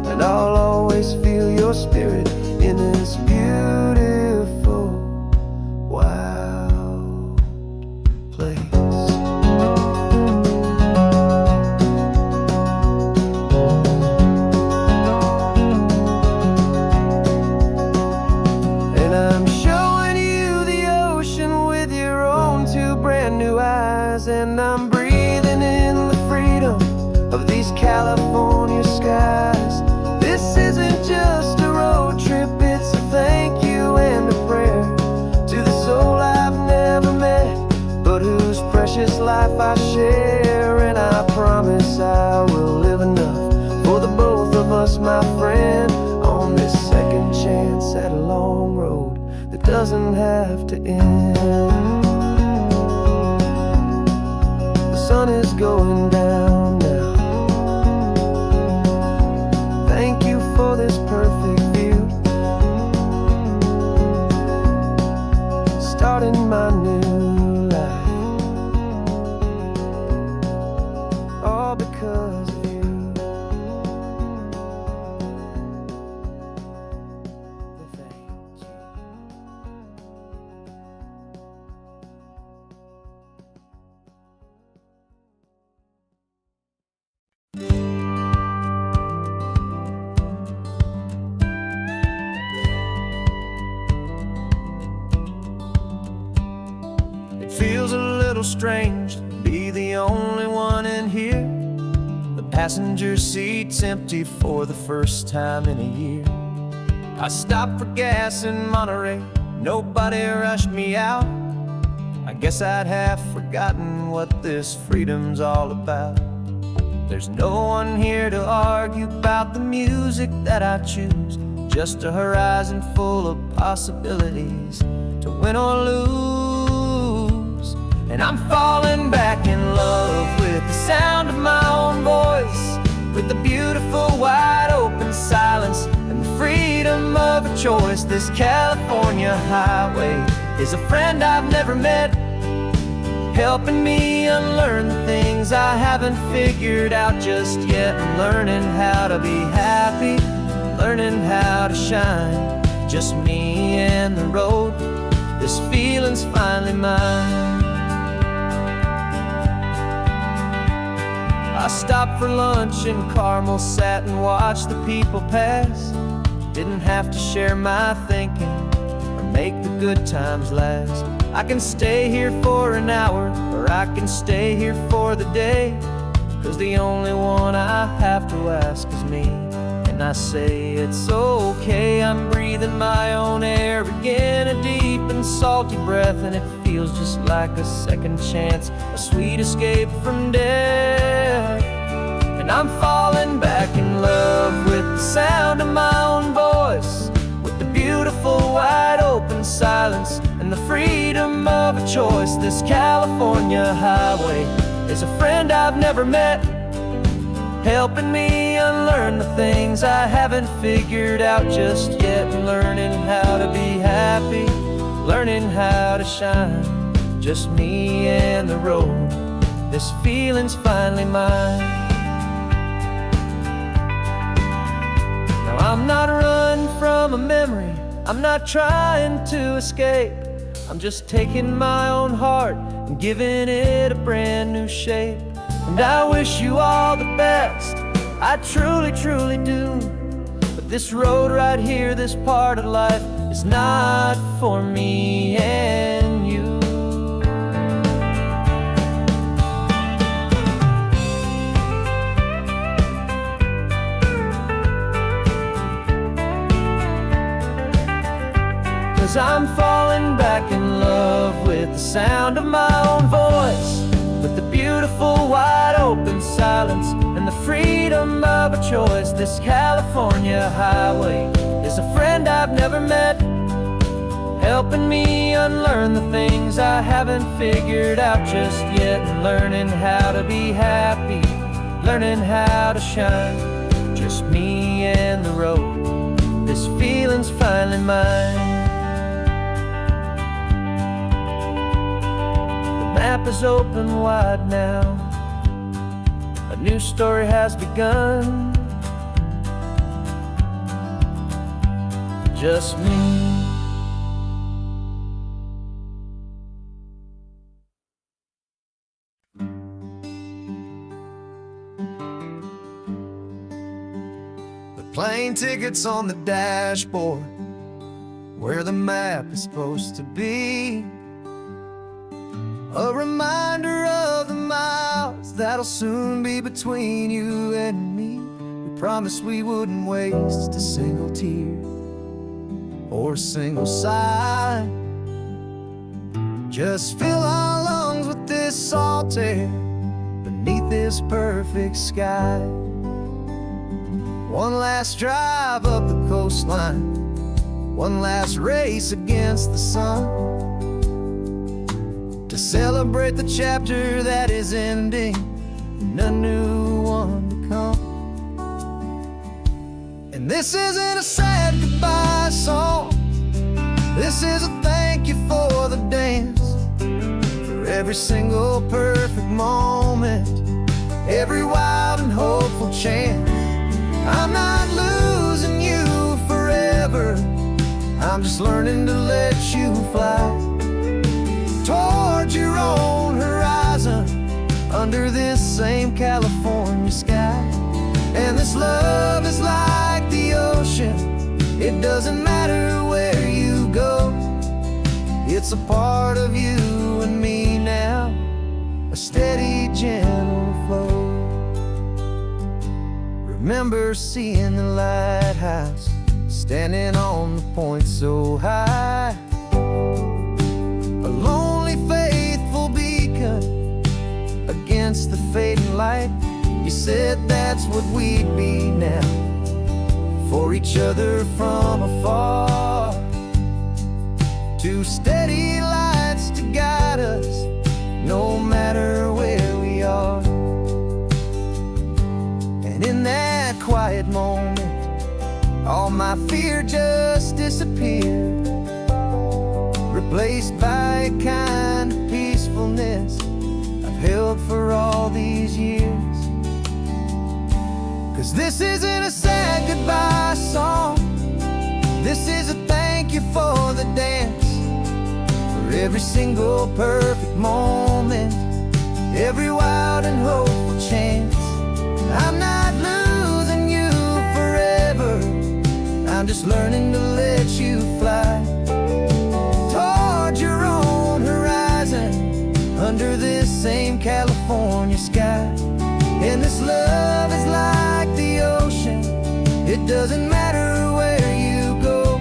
and I'll always feel your spirit in this beautiful, wild place. And I'm showing you the ocean with your own two brand new eyes, and I'm breathing in the freedom of these California skies. This isn't just a road trip, it's a thank you and a prayer to the soul I've never met, but whose precious life I share. And I promise I will live enough for the both of us, my friend, on this second chance at a long road that doesn't have to end. The sun is going down now. Thank you for this perfect view, starting my new life, all because of you. Thank you. It feels a little strange to be the only one in here. The passenger seat's empty for the first time in a year. I stopped for gas in Monterey, nobody rushed me out. I guess I'd have forgotten what this freedom's all about. There's no one here to argue about the music that I choose, just a horizon full of possibilities to win or lose. And I'm falling back in love with the sound of my own voice, with the beautiful wide open silence and the freedom of a choice. This California highway is a friend I've never met, helping me unlearn the things I haven't figured out just yet. I'm learning how to be happy, learning how to shine, just me and the road. This feeling's finally mine. I stopped for lunch in Carmel, sat and watched the people pass. Didn't have to share my thinking or make the good times last. I can stay here for an hour, or I can stay here for the day, 'cause the only one I have to ask is me. And I say it's okay, I'm breathing my own air again, a deep and salty breath, and it feels just like a second chance, a sweet escape from death. And I'm falling back in love with the sound of my own voice, with the beautiful wide open silence and the freedom of a choice. This California highway is a friend I've never met, helping me unlearn the things I haven't figured out just yet. Learning how to be happy, learning how to shine, just me and the road. This feeling's finally mine. Now I'm not running from a memory, I'm not trying to escape. I'm just taking my own heart and giving it a brand new shape. And I wish you all the best, I truly, truly do. But this road right here, this part of life, is not for me and you. Cause I'm falling back in love with the sound of my own voice, with the beautiful wide open silence and the freedom of a choice. This California highway is a friend I've never met, helping me unlearn the things I haven't figured out just yet. Learning how to be happy, learning how to shine, just me and the road. This feeling's finally mine. The map is open wide now, a new story has begun, just me. The plane tickets on the dashboard, where the map is supposed to be, a reminder of the miles that'll soon be between you and me. We promised we wouldn't waste a single tear or a single sigh. Just fill our lungs with this salt air beneath this perfect sky. One last drive up the coastline, one last race against the sun, to celebrate the chapter that is ending and a new one to come. And this isn't a sad goodbye song, this is a thank you for the dance, for every single perfect moment, every wild and hopeful chance. I'm not losing you forever, I'm just learning to let you fly toward your own horizon, under this same California sky. And this love is like the ocean, it doesn't matter where you go, it's a part of you and me now, a steady, gentle flow. Remember seeing the lighthouse, standing on the point so high, a lonely, faithful beacon against the fading light. You said that's what we'd be now, for each other from afar. Two steady lights to guide us, no matter where we are. And in that quiet moment, all my fear just disappeared, replaced by a kind of peacefulness I've held for all these years. 'Cause this isn't a sad goodbye song, this is a thank you for the dance, for every single perfect moment, every wild and hopeful chance. I'm not losing you forever, I'm just learning to let you fly toward your own horizon, under this same California sky. And this love is like the ocean, it doesn't matter where you go,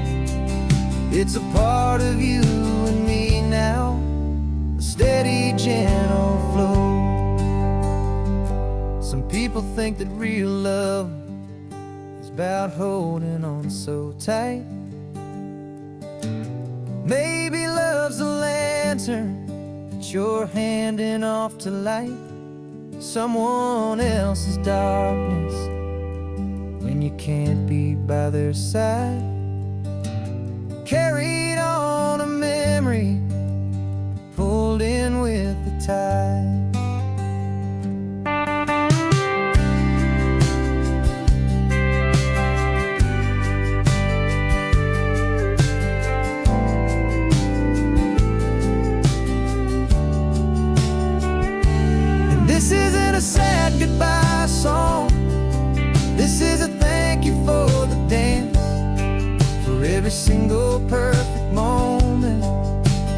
it's a part of you and me now, a steady, gentle flow. Some people think that real love is about holding on so tight. Maybe love's a lantern that you're handing off to light someone else's darkness when you can't be by their side. Carried on a memory, pulled in with the tide. This isn't a sad goodbye song, this is a thank you for the dance, for every single perfect moment,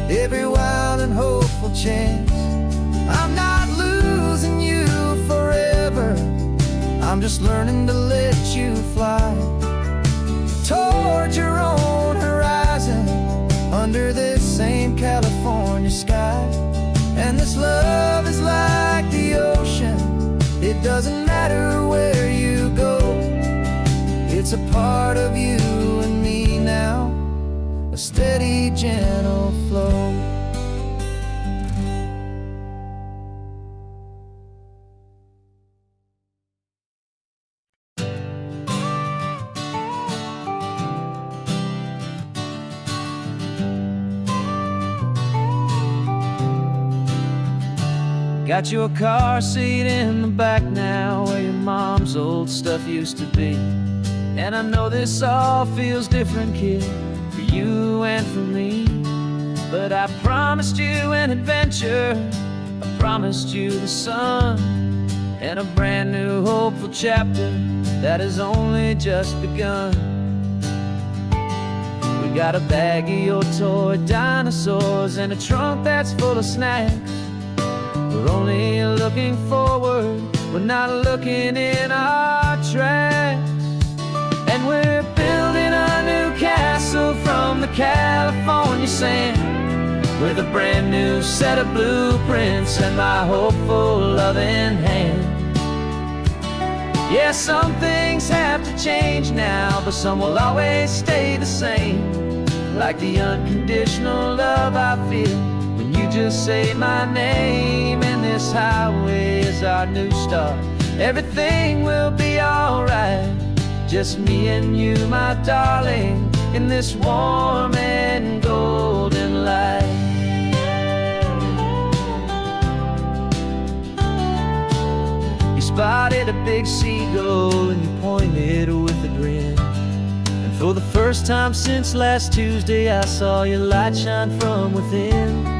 every wild and hopeful chance. I'm not losing you forever, I'm just learning to let you fly toward your own horizon, under this same California sky. And this love is like the ocean, it doesn't matter where you go, it's a part of you and me now, a steady, gentle flow. Got your car seat in the back now, where your mom's old stuff used to be. And I know this all feels different, kid, for you and for me. But I promised you an adventure, I promised you the sun, and a brand new hopeful chapter that has only just begun. We got a bag of your toy dinosaurs and a trunk that's full of snacks. We're only looking forward, we're not looking in our tracks. And we're building a new castle from the California sand, with a brand new set of blueprints and my hopeful loving hand. Yeah, some things have to change now, but some will always stay the same, like the unconditional love I feel when you just say my name. And this highway is our new start, everything will be alright, just me and you, my darling, in this warm and golden light. You spotted a big seagull and you pointed with a grin, and for the first time since last Tuesday I saw your light shine from within.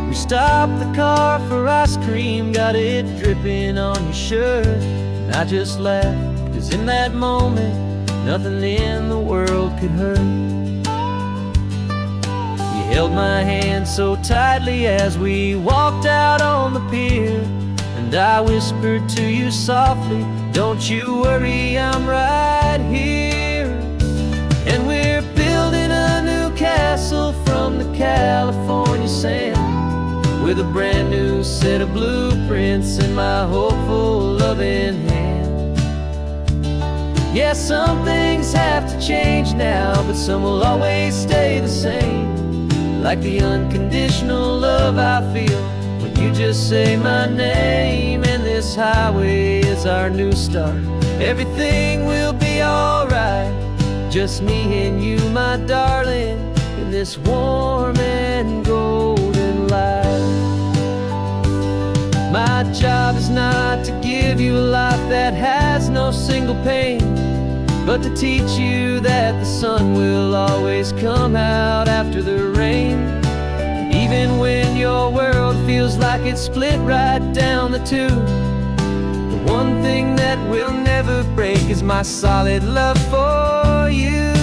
We stopped the car for ice cream, got it dripping on your shirt, and I just laughed, 'cause in that moment nothing in the world could hurt. You held my hand so tightly as we walked out on the pier, and I whispered to you softly, don't you worry, I'm right here. And we're building a new castle from the California sand, with a brand new set of blueprints in my hopeful loving hand. Yeah, some things have to change now, but some will always stay the same. Like the unconditional love I feel when you just say my name. And this highway is our new start. Everything will be alright. Just me and you, my darling, in this warm and golden light. My job is not to give you a life that has no single pain, but to teach you that the sun will always come out after the rain. Even when your world feels like it's split right down the two, the one thing that will never break is my solid love for you.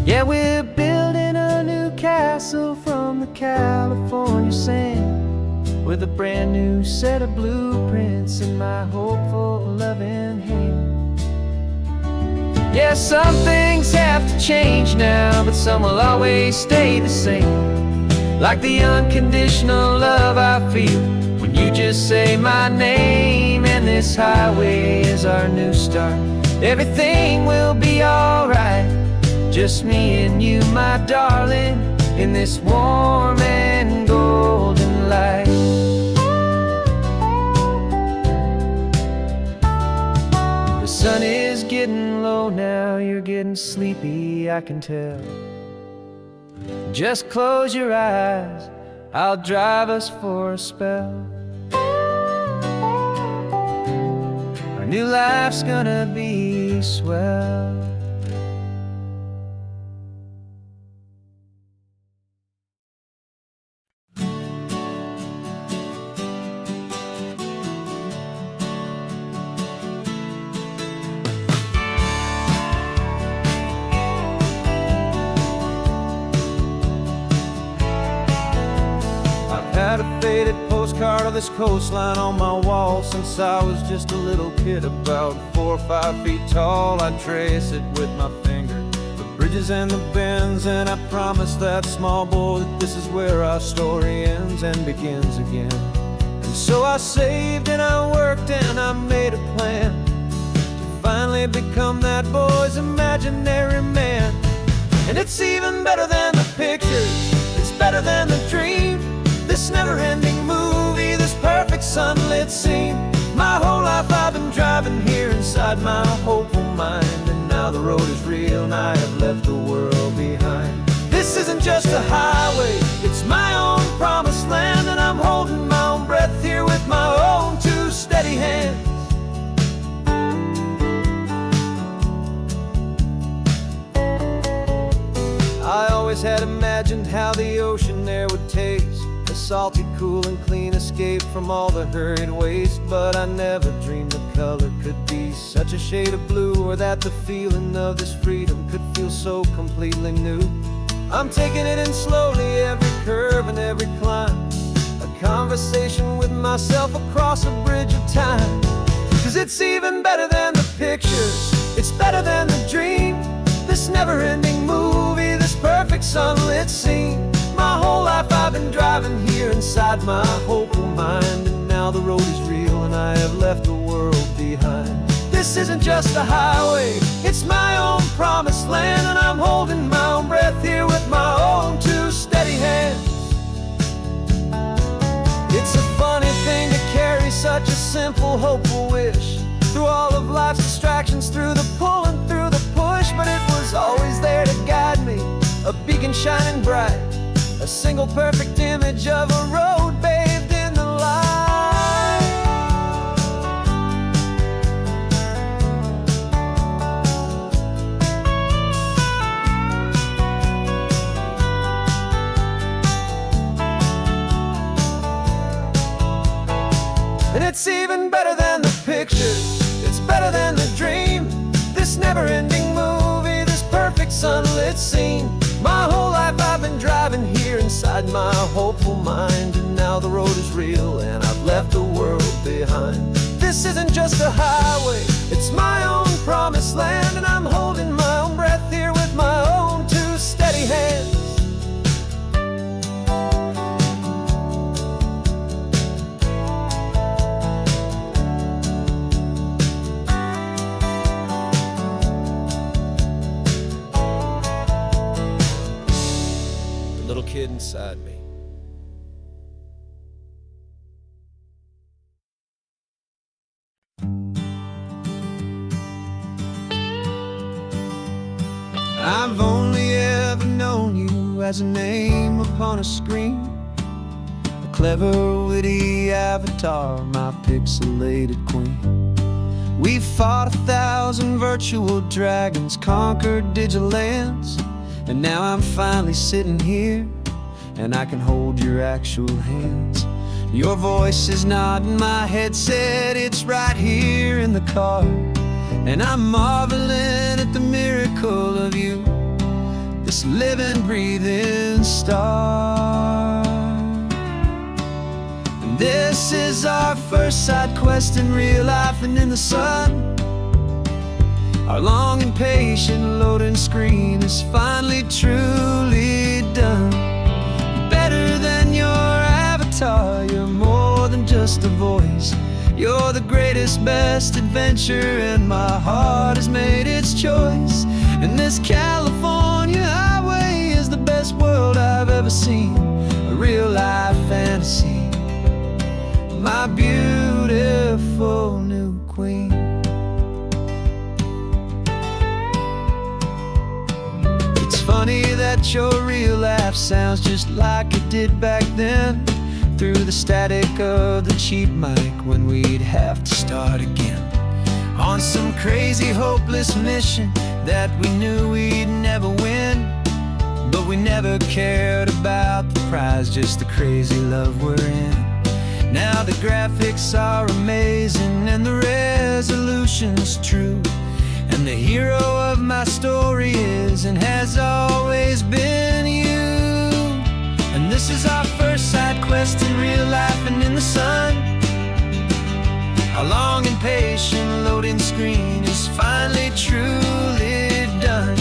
Yeah, we're building a new castle from the California sand, with a brand new set of blueprints in my hopeful, loving hand. Yeah, some things have to change now, but some will always stay the same. Like the unconditional love I feel when you just say my name. And this highway is our new start. Everything will be alright. Just me and you, my darling, in this warm and golden light. The sun is getting low now, you're getting sleepy, I can tell. Just close your eyes, I'll drive us for a spell. Our new life's gonna be swell. Had a faded postcard of this coastline on my wall since I was just a little kid, about 4 or 5 feet tall. I trace it with my finger, the bridges and the bends, and I promised that small boy that this is where our story ends and begins again. And so I saved and I worked and I made a plan to finally become that boy's imaginary man. And it's even better than the pictures, it's better than the dream. This never-ending movie, this perfect sunlit scene. My whole life I've been driving here inside my hopeful mind, and now the road is real and I have left the world behind. This isn't just a highway, it's my own promised land, and I'm holding my own breath here with my own 2 steady hands. I always had imagined how the ocean air would taste, a salty, cool and clean escape from all the hurried waste. But I never dreamed the color could be such a shade of blue, or that the feeling of this freedom could feel so completely new. I'm taking it in slowly, every curve and every climb, a conversation with myself across a bridge of time. 'Cause it's even better than the pictures, it's better than the dream. This never-ending movie, this perfect sunlit scene. My whole life I've been driving here inside my hopeful mind, and now the road is real and I have left the world behind. This isn't just a highway, it's my own promised land, and I'm holding my own breath here with my own 2 steady hands. It's a funny thing to carry such a simple, hopeful wish through all of life's distractions, through the pull and through the push. But it was always there to guide me, a beacon shining bright, a single perfect image of a road bathed in the light. And it's even better than the pictures, it's better than the dream. This never-ending movie, this perfect sunlit scene. My whole life I've been driving here inside my hopeful mind, and now the road is real and I've left the world behind. This isn't just a highway, it's my own promised land, and I'm holding my own breath here with my own 2 steady hands. inside me. I've only ever known you as a name upon a screen, a clever, witty avatar, my pixelated queen. We fought 1,000 virtual dragons, conquered digital lands, and now I'm finally sitting here, and I can hold your actual hands. Your voice is not in my headset, it's right here in the car, and I'm marveling at the miracle of you, this living, breathing star. And this is our first side quest in real life and in the sun. Our long and patient loading screen is finally truly done. Better than your avatar, you're more than just a voice. You're the greatest, best adventure, and my heart has made its choice. And this California highway is the best world I've ever seen, a real life fantasy, my beautiful new queen. It's funny that your real life sounds just like it did back then, through the static of the cheap mic when we'd have to start again, on some crazy hopeless mission that we knew we'd never win. But we never cared about the prize, just the crazy love we're in. Now the graphics are amazing and the resolution's true, and the hero of my story is and has always been you. And this is our first side quest in real life and in the sun. Our long and patient loading screen is finally truly done.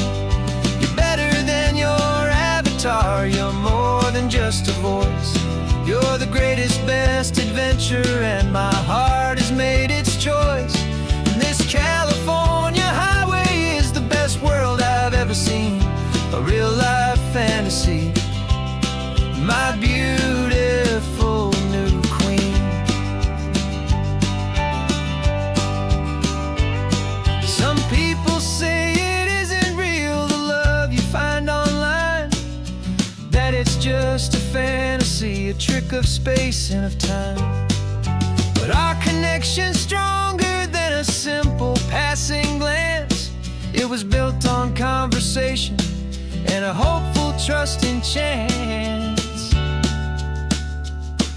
You're better than your avatar, you're more than just a voice. You're the greatest, best adventure, and my heart has made its choice. And this California highway is the best world I've ever seen, a real life fantasy, my beautiful new queen. Some people say it isn't real, the love you find online, that it's just a fantasy, a trick of space and of time. But our connection's stronger than a simple passing glance. It was built on conversation and a hopeful, trusting chance.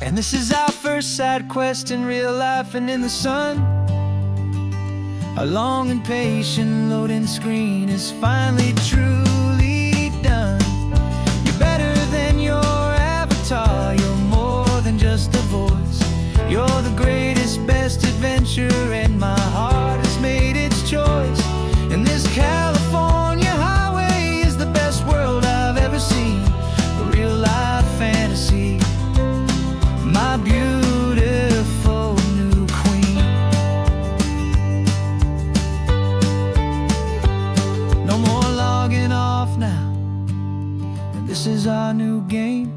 And this is our first side quest in real life and in the sun. Our long and patient loading screen is finally truly done. You're better than your avatar, you're more than just a voice. You're the greatest, best adventure, and my heart has made its choice. And this California highway is the best world I've ever seen, a real life fantasy, my beautiful new queen. No more logging off now, and this is our new game.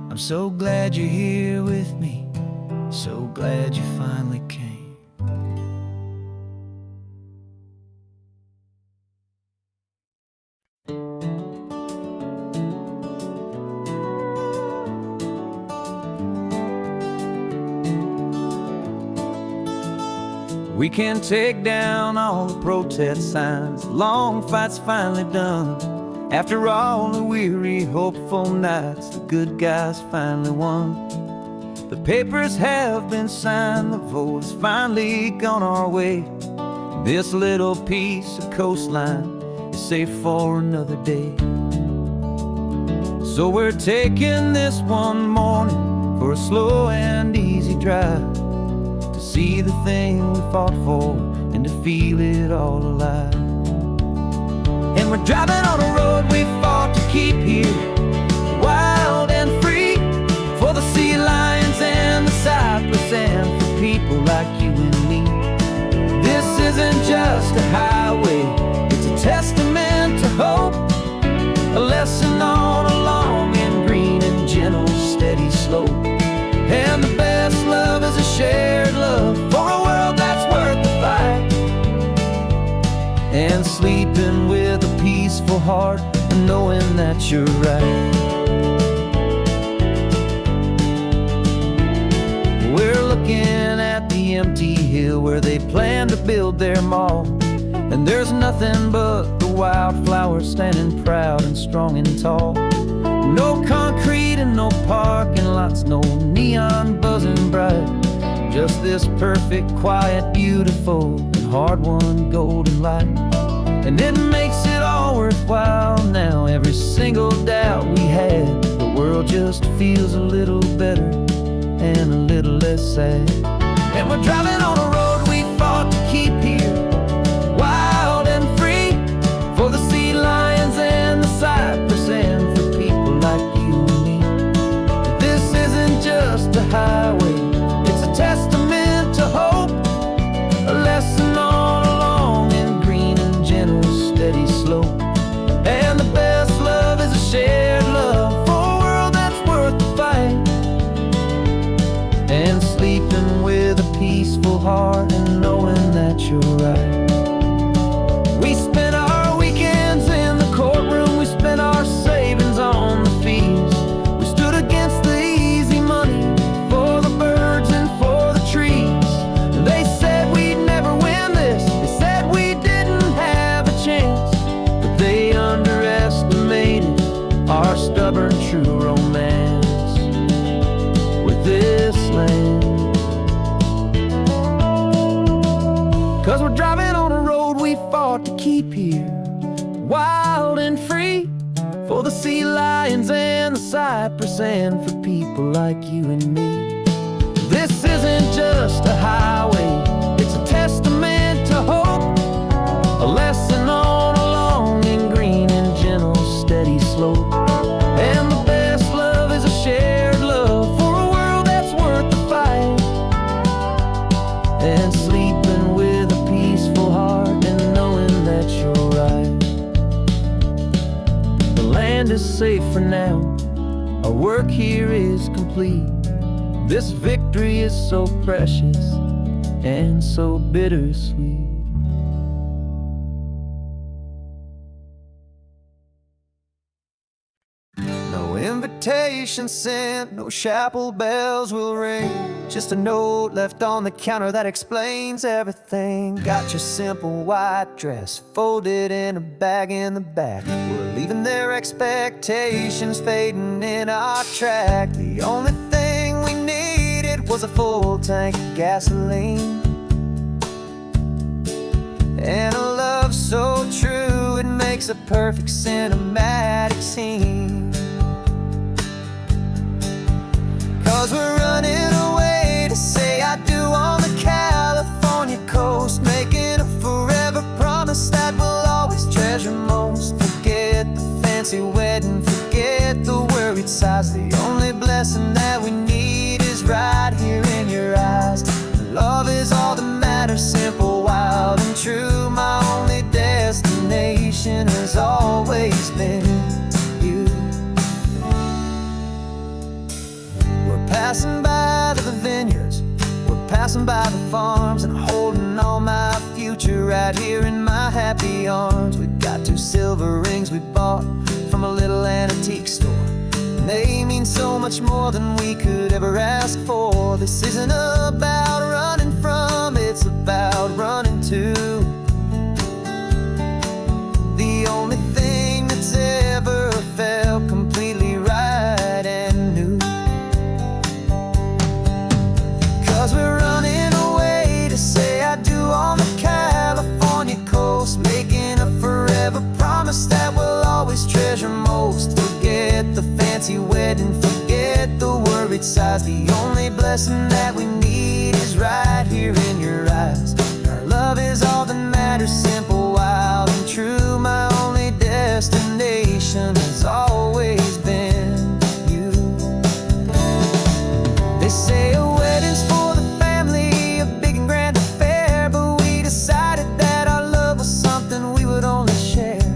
I'm so glad you're here with me, so glad you finally came. We can take down all the protest signs, long fight's finally done. After all the weary, hopeful nights, the good guys finally won. The papers have been signed, the vote has finally gone our way. This little piece of coastline is safe for another day. So we're taking this one morning for a slow and easy drive, to see the thing we fought for and to feel it all alive. And we're driving on a road we fought to keep here, wild and free, for the sea lions and the cypress and for people like you and me. This isn't just a highway, it's a testament to hope, a lesson on a long and green and sleeping with a peaceful heart and knowing that you're right. We're looking at the empty hill where they plan to build their mall, and there's nothing but the wildflowers standing proud and strong and tall. No concrete and no parking lots, no neon buzzing bright, just this perfect, quiet, beautiful, and hard-won golden light. And it makes it all worthwhile now. Every single doubt we had, the world just feels a little better and a little less sad. And we're driving on a road we fought to keep here, wild and free, for the sea lions and the cypress and for people like you and me. This isn't just a highway, it's a testament to hope, a lesson all along in green and gentle, steady slope. And the best love is a shared love for a world that's worth the fight, and sleeping with a peaceful heart and knowing that you're right. We spent our weekends in the courtroom, we spent our savings on the fees. We stood against the easy money for the birds and for the trees. And they said we'd never win this, they said we didn't have a chance, but they underestimated our stubborn true romance with this land. 'Cause we're driving on a road we fought to keep here, wild and free, for the sea lions and the cypress and for people like you and me. This isn't just a highway, it's a testament to hope, a lesson all along in green and gentle, steady slope. And the best love is a shared love for a world that's worth the fight, and sleeping with a peaceful heart and knowing that you're right. The land is safe for now, our work here is complete. This victory is so precious and so bittersweet. No invitation sent, no chapel bells will ring, just a note left on the counter that explains everything. Got your simple white dress folded in a bag in the back. We're leaving their expectations fading in our track. The only thing we needed was a full tank of gasoline, and a love so true it makes a perfect cinematic scene. 'Cause we're running away to say I do on the California coast, making a forever promise that we'll always treasure most. Forget the fancy wedding, forget the worried sighs. The only blessing that we need is right here in your eyes. Love is all that matters, simple, wild and true. My only destination has always been you. We're passing by the vineyards, we're passing by the farms, and holding all my future right here in my happy arms. We've got 2 silver rings we bought from a little antique store, and they mean so much more than we could ever ask for. This isn't about running from, it's about running to the only thing that's ever felt completely right and new. 'Cause we're running away to say I do on the California coast, making a forever promise that we'll always treasure most. Forget the fancy wedding, forget the worried sighs. The only blessing that we need is right here in your eyes. Our love is all that matters, simple, wild and true. My only destination has always been you. They say a wedding's for the family, a big and grand affair, but we decided that our love was something we would only share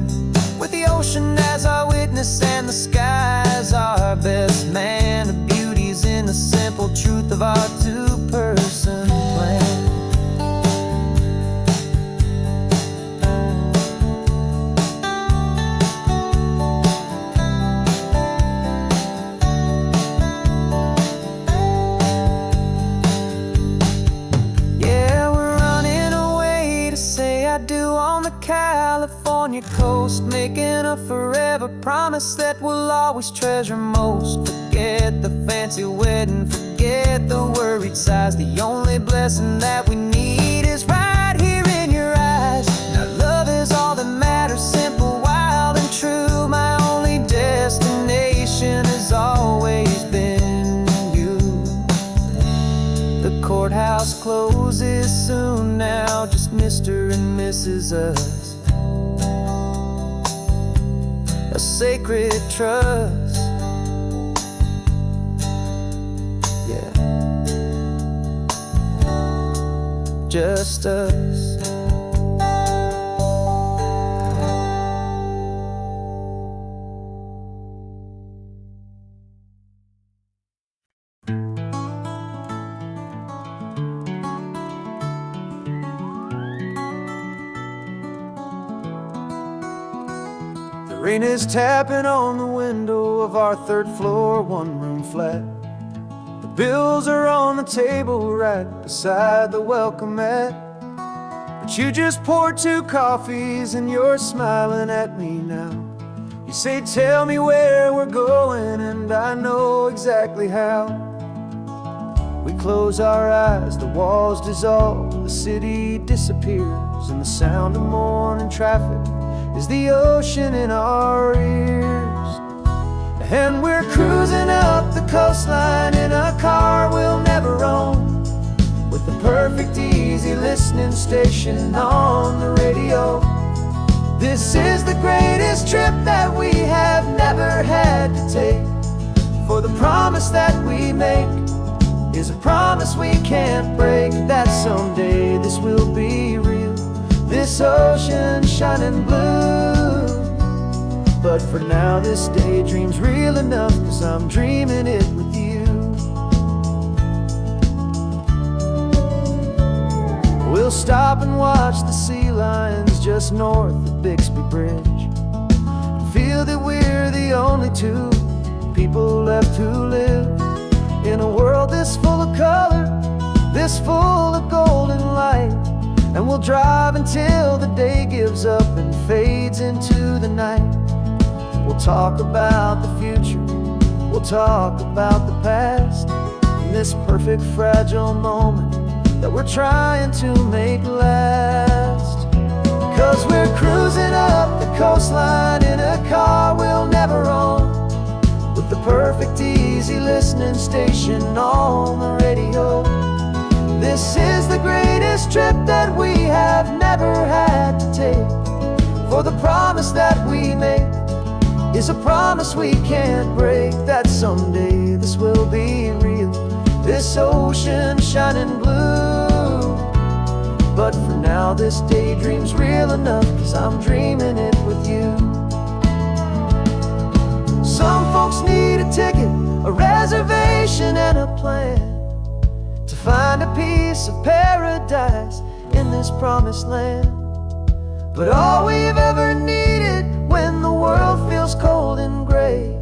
with the ocean as our witness and the sky as our best man. The beauty's in the simple truth of our 2-person plan. toast, making a forever promise that we'll always treasure most. Forget the fancy wedding, forget the worried sighs. The only blessing that we need is right here in your eyes. Now love is all that matters, simple, wild and true. My only destination has always been you. The courthouse closes soon now, just Mr. and Mrs. Us. A sacred trust, yeah, just us. The rain is tapping on the window of our third floor, one-room flat. The bills are on the table right beside the welcome mat. But you just poured 2 coffees and you're smiling at me now. You say, tell me where we're going, and I know exactly how. We close our eyes, the walls dissolve, the city disappears, and the sound of morning traffic is the ocean in our ears. And we're cruising up the coastline in a car we'll never own, with the perfect easy listening station on the radio. This is the greatest trip that we have never had to take, for the promise that we make is a promise we can't break, that someday this will be real, this ocean shining blue. But for now this daydream's real enough, 'cause I'm dreaming it with you. We'll stop and watch the sea lions just north of Bixby Bridge, and feel that we're the only 2 people left who live in a world this full of color, this full of golden light. And we'll drive until the day gives up and fades into the night. We'll talk about the future, we'll talk about the past, in this perfect fragile moment that we're trying to make last. 'Cause we're cruising up the coastline in a car we'll never own, with the perfect easy listening station on the radio. This is the greatest trip that we have never had to take, for the promise that we make is a promise we can't break, that someday this will be real, this ocean shining blue. But for now this daydream's real enough, 'cause I'm dreaming it with you. Some folks need a ticket, a reservation and a plan, to find a piece of paradise in this promised land. But all we've ever needed when the world feels cold and gray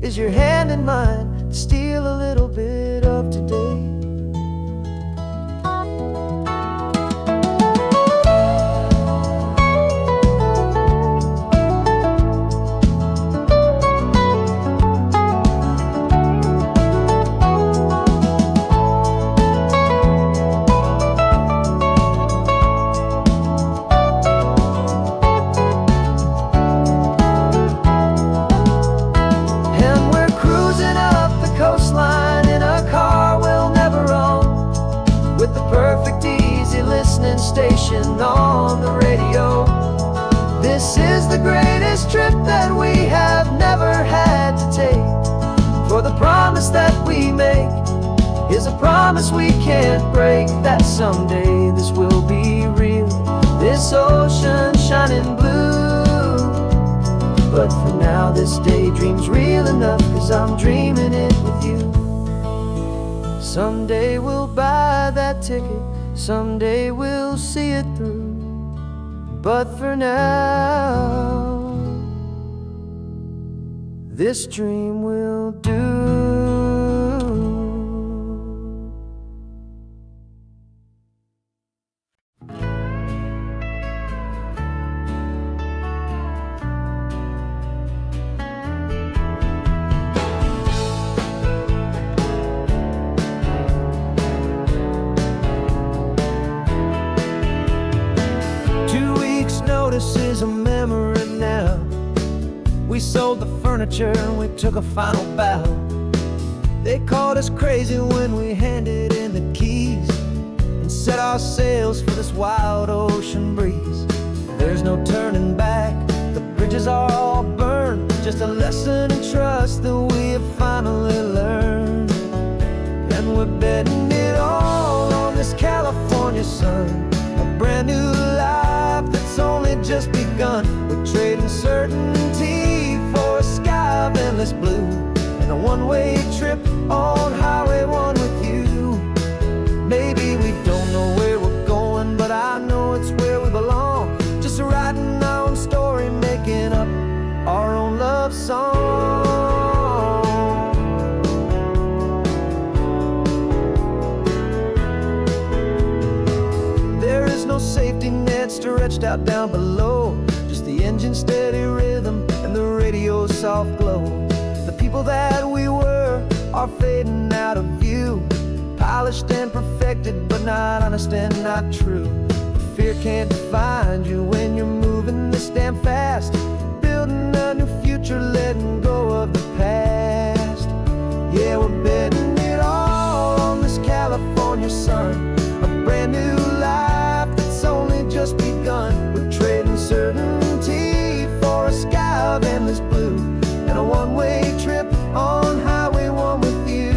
is your hand in mine to steal a little bit of today. Station on the radio. This is the greatest trip that we have never had to take, for the promise that we make is a promise we can't break, that someday this will be real, this ocean shining blue. But for now this daydream's real enough, 'cause I'm dreaming it with you. Someday we'll buy that ticket, someday we'll see it through, but for now this dream will do. we sold the furniture and we took a final bow. They called us crazy when we handed in the keys and set our sails for this wild ocean breeze. There's no turning back, the bridges are all burned, just a lesson in trust that we have finally learned. And we're betting it all on this California sun, a brand new life that's only just begun. We're trading certainty for a sky of endless blue and a one-way trip on Highway 1 with you. Maybe we don't know where we're going, but I know it's where we belong. Just writing our own story, making up our own love song. There is no safety net stretched out down below, just the engine's steady rhythm and the radio's soft glow. The people that we were are fading out of view, polished and perfected, but not honest and not true. Fear can't define you when you're moving this damn fast, building a new future, letting go of the past. Yeah, we're betting it all on this California sun, a brand new life that's only just begun. We're trading certainty for a sky of endless blue and a one-way trip on Highway 1 with you.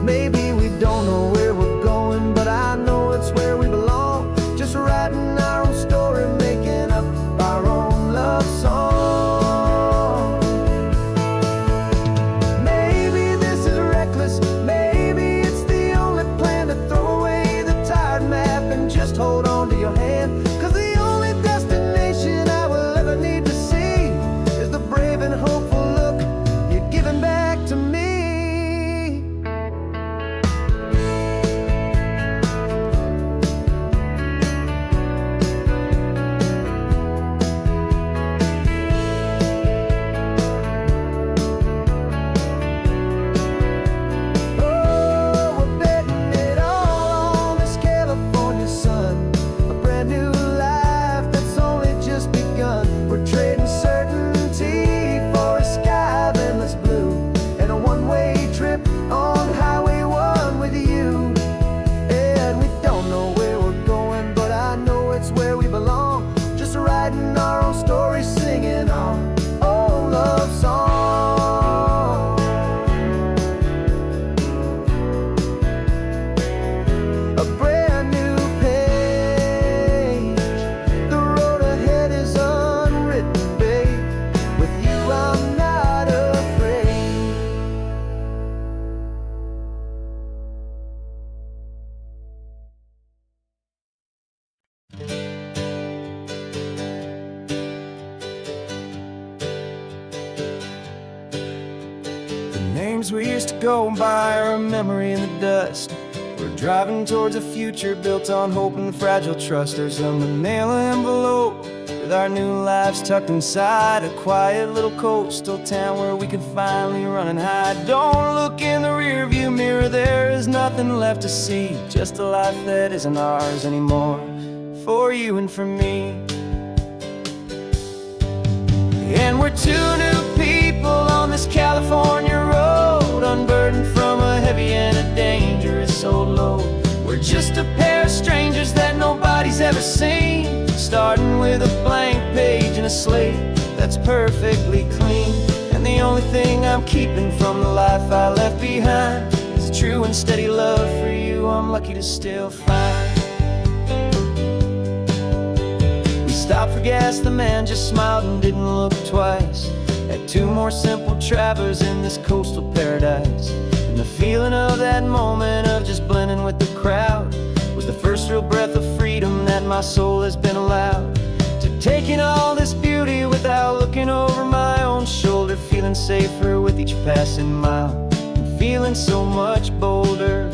Maybe we don't know where we're going, but I know it's where we belong. Just writing our own story, making up our own love song. Maybe this is reckless, maybe it's the only plan to throw away the tired map and just hold on to your hand. 'Cause the only destination I will ever need to see is the brave and hopeful look you're giving back to me. Names we used to go by are a memory in the dust. We're driving towards a future built on hope and fragile trust. There's a manila envelope with our new lives tucked inside, a quiet little coastal town where we can finally run and hide. Don't look in the rearview mirror, there is nothing left to see, just a life that isn't ours anymore, for you and for me. And we're two new people on this California road, unburdened from a heavy and a dangerous old load. We're just a pair of strangers that nobody's ever seen, starting with a blank page and a slate that's perfectly clean. And the only thing I'm keeping from the life I left behind is a true and steady love for you I'm lucky to still find. Stopped for gas, the man just smiled and didn't look twice. Had two more simple travelers in this coastal paradise. And the feeling of that moment of just blending with the crowd was the first real breath of freedom that my soul has been allowed to take in all this beauty without looking over my own shoulder, feeling safer with each passing mile and feeling so much bolder.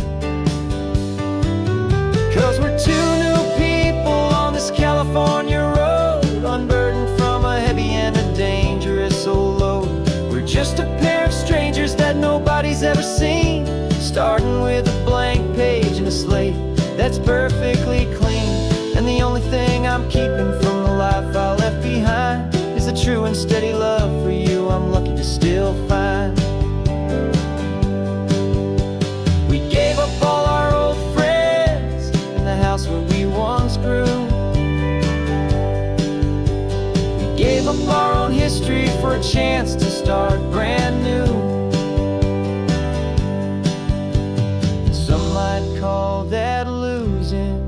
'Cause we're two new people on this California road, unburdened from a heavy and a dangerous old load. We're just a pair of strangers that nobody's ever seen, starting with a blank page and a slate that's perfectly clean. And the only thing I'm keeping from the life I left behind is 'cause the true and steady love for you I'm lucky to still find. We gave up all our old friends in the house where we once grew. We gave up our own history for a chance to start brand new. Some might call that losing,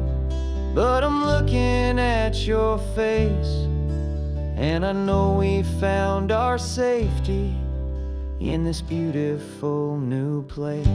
but I'm looking at your face, and I know we found our safety in this beautiful new place.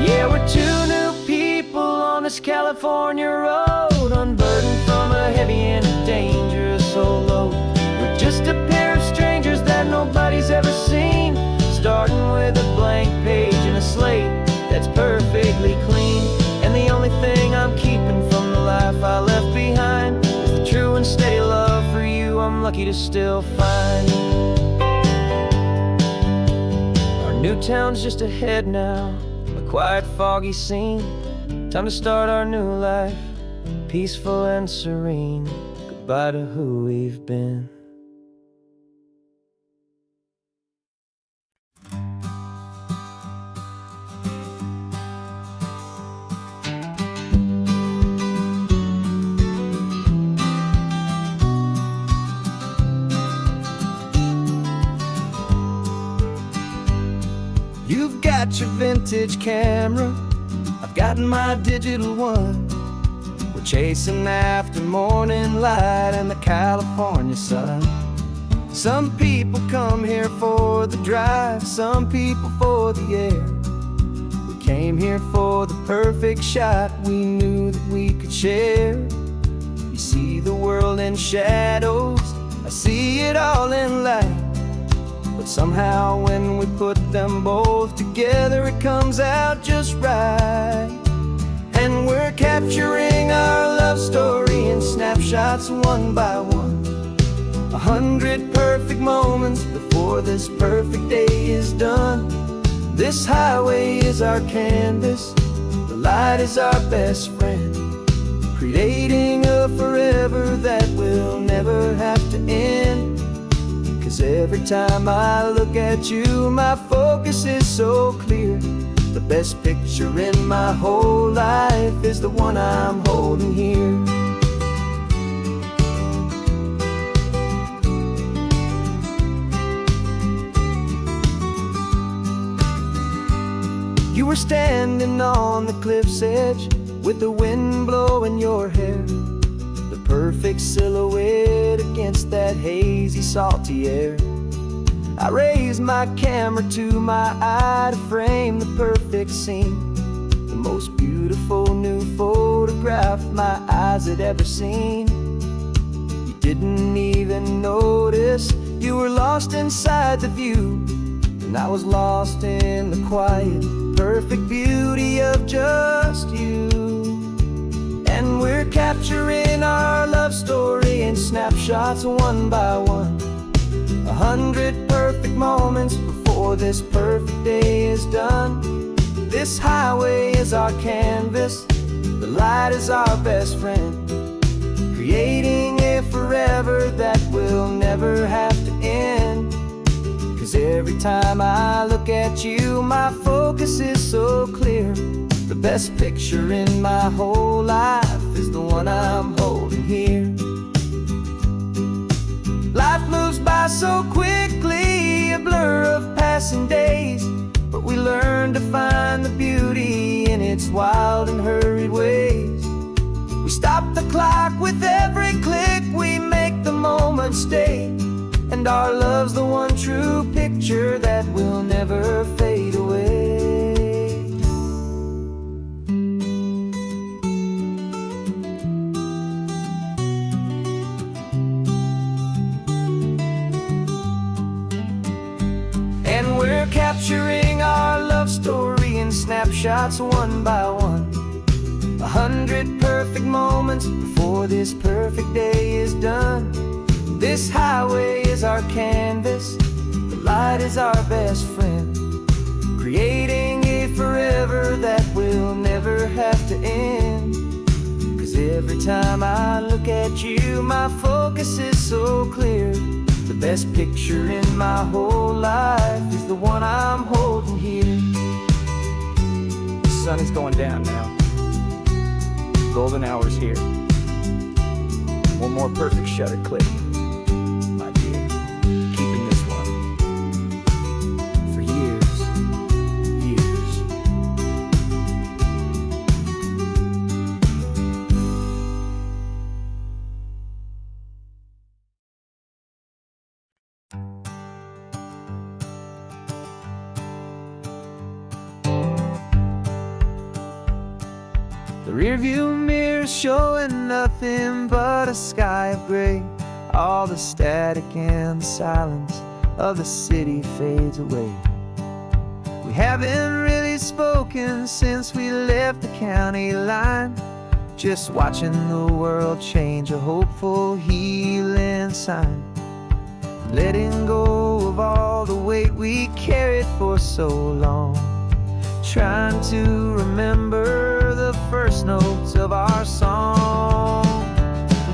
Yeah, we're two new people on this California road, unburdened from a heavy and dangerous old load. We're just a pair of strangers that nobody's ever seen, starting with a blank page and a slate that's perfectly clean. And the only thing I'm keeping from the life I left behind is the true and steady love for you I'm lucky to still find. Our new town's just ahead now, a quiet, foggy scene. Time to start our new life, peaceful and serene. Goodbye to who we've been. You've got your vintage camera, I've got my digital one. We're chasing after morning light and the California sun. Some people come here for the drive, some people for the air. We came here for the perfect shot we knew that we could share. You see the world in shadows, I see it all in light. But somehow when we put them both together it comes out just right. And we're capturing our love story in snapshots one by one. 100 perfect moments before this perfect day is done. This highway is our canvas, the light is our best friend, creating a forever that will never have to end. 'Cause every time I look at you, my focus is so clear. The best picture in my whole life is the one I'm holding here. You were standing on the cliff's edge with the wind blowing your hair, the perfect silhouette against that hazy, salty air. I raised my camera to my eye to frame the perfect scene, the most beautiful new photograph my eyes had ever seen. You didn't even notice you were lost inside the view, and I was lost in the quiet, perfect beauty of just you. And we're capturing our love story in snapshots one by one. 100 perfect moments before this perfect day is done. This highway is our canvas, the light is our best friend, creating a forever that will never have to end. 'Cause every time I look at you, my focus is so clear. The best picture in my whole life is the one I'm holding here. Life moves by so quickly, a blur of passing days, but we learn to find the beauty in its wild and hurried ways. We stop the clock with every click, we make the moment stay, and our love's the one true picture that will never fade away. Capturing our love story in snapshots one by one. 100 perfect moments before this perfect day is done. This highway is our canvas, the light is our best friend, creating a forever that will never have to end. 'Cause every time I look at you, my focus is so clear. The best picture in my whole life is the one I'm holding here. The sun is going down now. Golden hour's here. One more perfect shutter click, my dear. Keeping this one for years, years. The rearview mirror's showing nothing but a sky of gray. All the static and the silence of the city fades away. We haven't really spoken since we left the county line, just watching the world change, a hopeful healing sign. Letting go of all the weight we carried for so long, trying to remember the first notes of our song.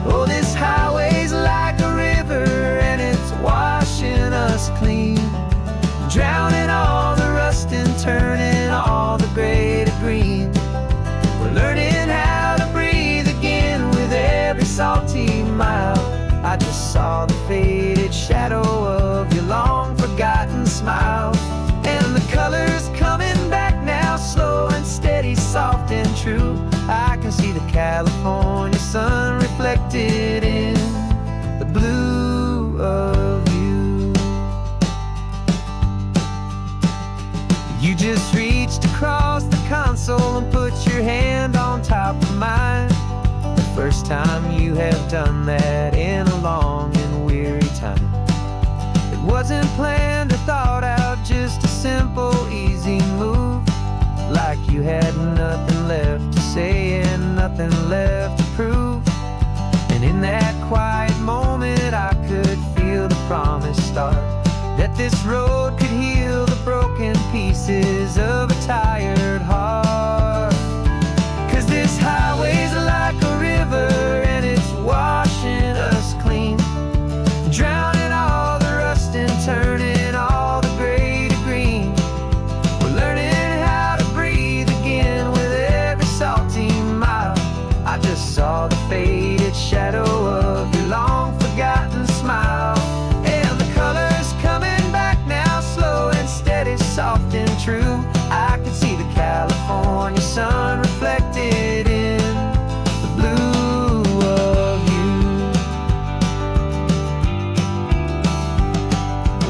Oh, this highway's like a river and it's washing us clean, drowning all the rust and turning all the gray to green. We're learning how to breathe again with every salty mile. I just saw the faded shadow of your long forgotten smile, and the colors coming back now, slow and steady, soft and true. I can see the California sun reflected in the blue of you. You just reached across the console and put your hand on top of mine. The first time you have done that in a long and weary time. It wasn't planned or thought out, just a simple, easy move. Like you had nothing left to say and nothing left to prove. And in that quiet moment I could feel the promise start, that this road could heal the broken pieces of a tired heart. 'Cause this highway's like a river and it's washing us clean, drowning all the rust and turning all the gray to green. We're learning how to breathe again with every salty mile. I just saw the faded shadow of your long forgotten smile, and the colors coming back now, slow and steady, soft and true. I can see the California sun reflected in the blue of you.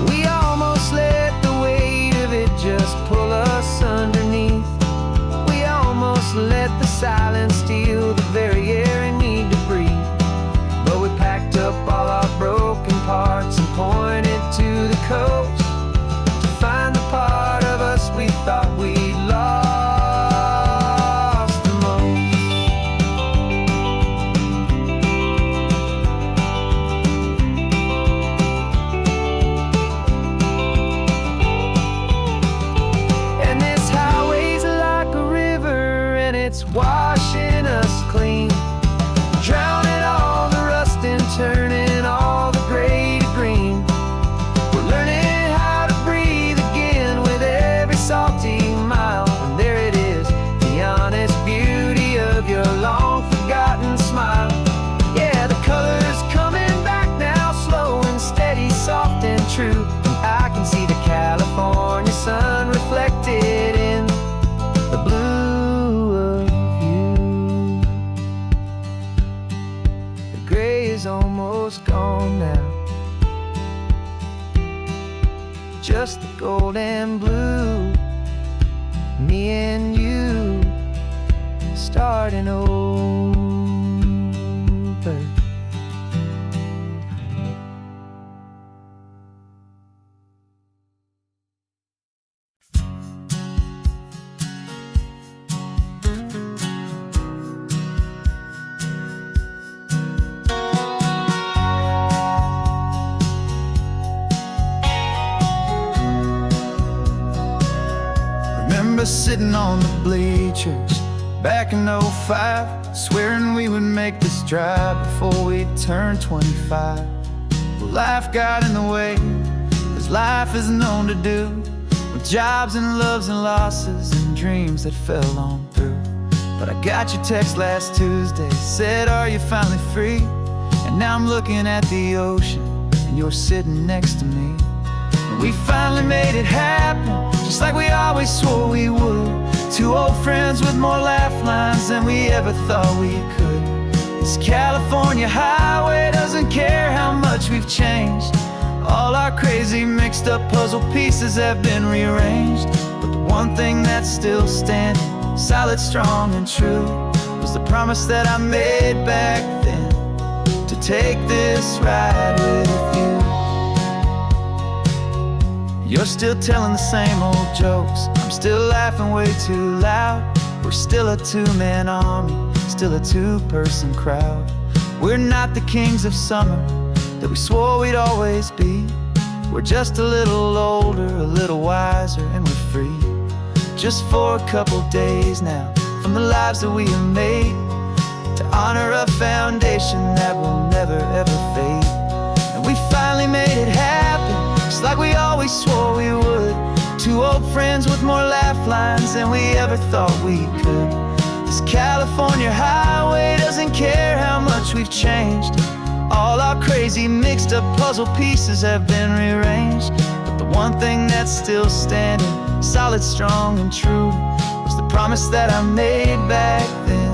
We almost let the weight of it just pull us underneath. We almost let the silence steal the very air I need to breathe. But we packed up all our broken parts and pointed to the coast to find the part of us we thought we'd lost the most. And this highway's like a river and it's washing us clean, drowning all the rust and turning all the gray to green. We're learning how to breathe again with every salty mile. And there it is, the honest beauty of your long forgotten smile. Yeah, the colors coming back now, slow and steady, soft and true. I can see the California sun reflected in the blue of you. The gray is almost gone now, just the gold and blue. Me and you starting over. sitting on the bleachers back in '05, swearing we would make this drive before we turned 25. Well, life got in the way, as life is known to do, with jobs and loves and losses and dreams that fell on through. But I got your text last Tuesday, said, are you finally free? And now I'm looking at the ocean, and you're sitting next to me. And we finally made it happen, just like we always swore we would. Two old friends with more laugh lines than we ever thought we could. This California highway doesn't care how much we've changed. All our crazy mixed up puzzle pieces have been rearranged. But the one thing that's still standing, solid, strong, and true, was the promise that I made back then, to take this ride with you. You're still telling the same old jokes, I'm still laughing way too loud. We're still a two-man army, still a two-person crowd. We're not the kings of summer that we swore we'd always be. We're just a little older, a little wiser, and we're free. Just for a couple days now, from the lives that we have made, to honor a foundation that will never ever fade. And we finally made it happen, just like we always swore we would. Two old friends with more laugh lines than we ever thought we could. This California highway doesn't care how much we've changed. All our crazy mixed up puzzle pieces have been rearranged. But the one thing that's still standing, solid, strong, and true, was the promise that I made back then,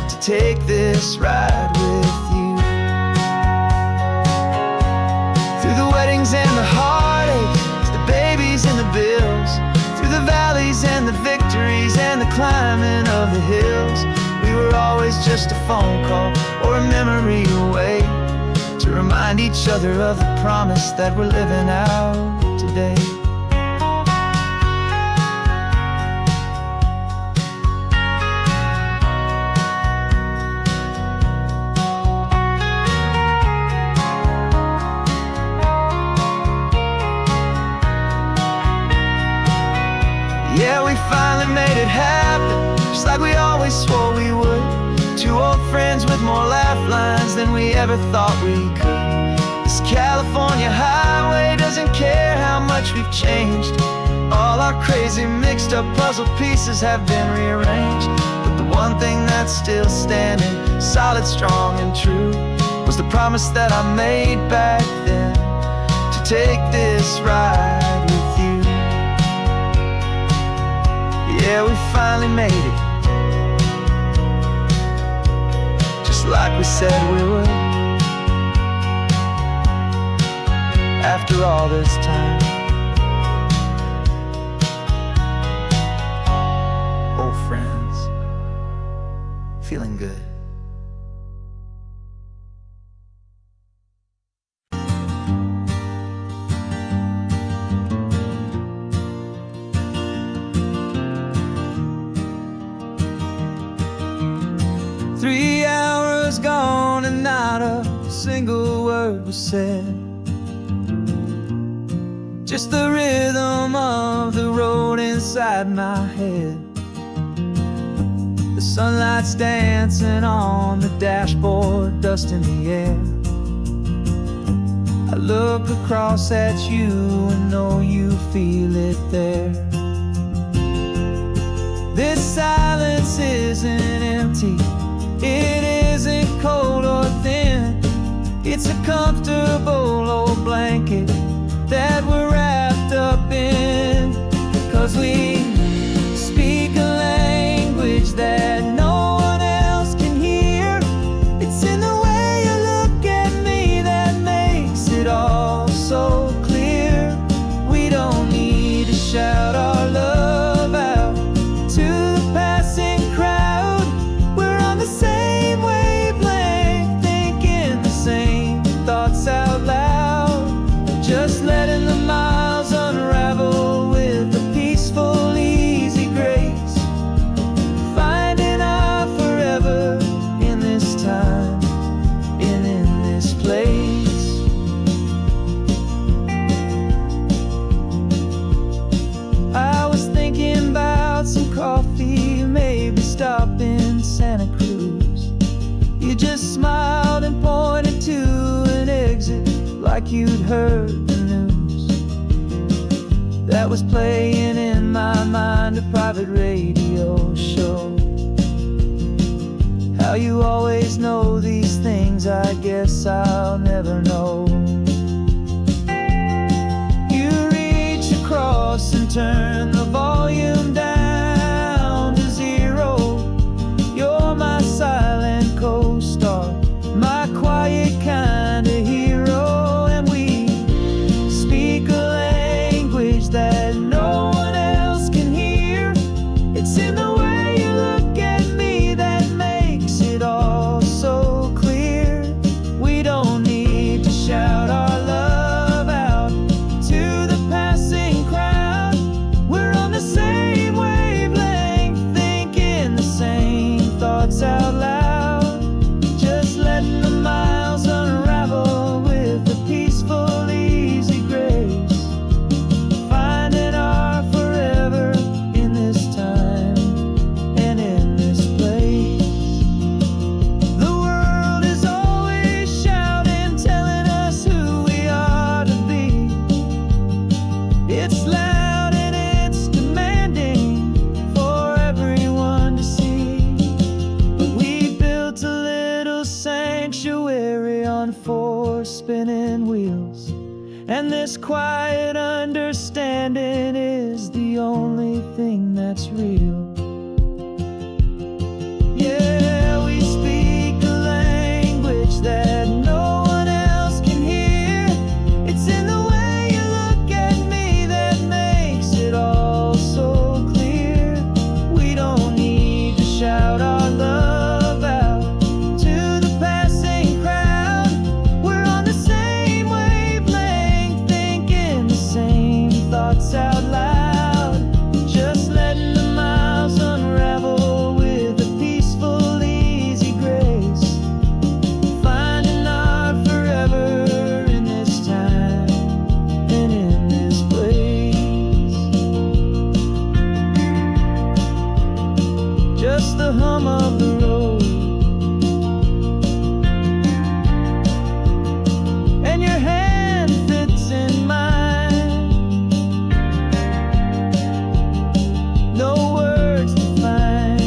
to take this ride with you. Through the weddings and the heartaches, the babies and the bills, through the valleys and the victories and the climbing of the hills, we were always just a phone call or a memory away, to remind each other of the promise that we're living out today. Yeah, we finally made it happen, just like we always swore we would. Two old friends with more laugh lines than we ever thought we could. This California highway doesn't care how much we've changed. All our crazy mixed up puzzle pieces have been rearranged. But the one thing that's still standing, solid, strong, and true, was the promise that I made back then, to take this ride with you. Yeah, we finally made it, just like we said we would. After all this time, old friends, feeling good. Three hours gone and not a single word was said. Just the rhythm of the road inside my head. The sunlight's dancing on the dashboard, dust in the air. I look across at you and know you feel it there. This silence isn't empty, it isn't cold or thin. It's a comfortable old blanket that we're wrapped up in. 'Cause we speak a language that no one else can hear. It's in the way you look at me that makes it all so clear. We don't need to shout our love out to the passing crowd. We're on the same wavelength, thinking the same thoughts out loud. just smiled and pointed to an exit, like you'd heard the news that was playing in my mind, a private radio show. How you always know these things, I guess I'll never know. You reach across and turn the volume down to 0. You're my silent co-star, my quiet kind of hero. And we speak a language that no one else can hear. It's in the way you look at me that makes it all so clear. We don't need to shout our love out to the passing crowd. We're on the same wavelength, thinking the same thoughts out loud. Just letting the miles unravel with a peaceful, easy grace. Finding our forever in this time and in this place. The world is always shouting, telling us who we are to be. It's loud and it's demanding for everyone to see. But we built a little sanctuary on 4 spinning wheels, and this quiet understanding is the only thing that's real. Yeah, we speak a language that no one else can hear. It's in the way you look at me that makes it all so clear. We don't need to shout our love out to the passing crowd. We're on the same wavelength, thinking the same thoughts out loud. Just letting the miles unravel with a peaceful, easy grace. Finding our forever in this time and in this place. Just the hum of the road and your hand fits in mine. No words to find.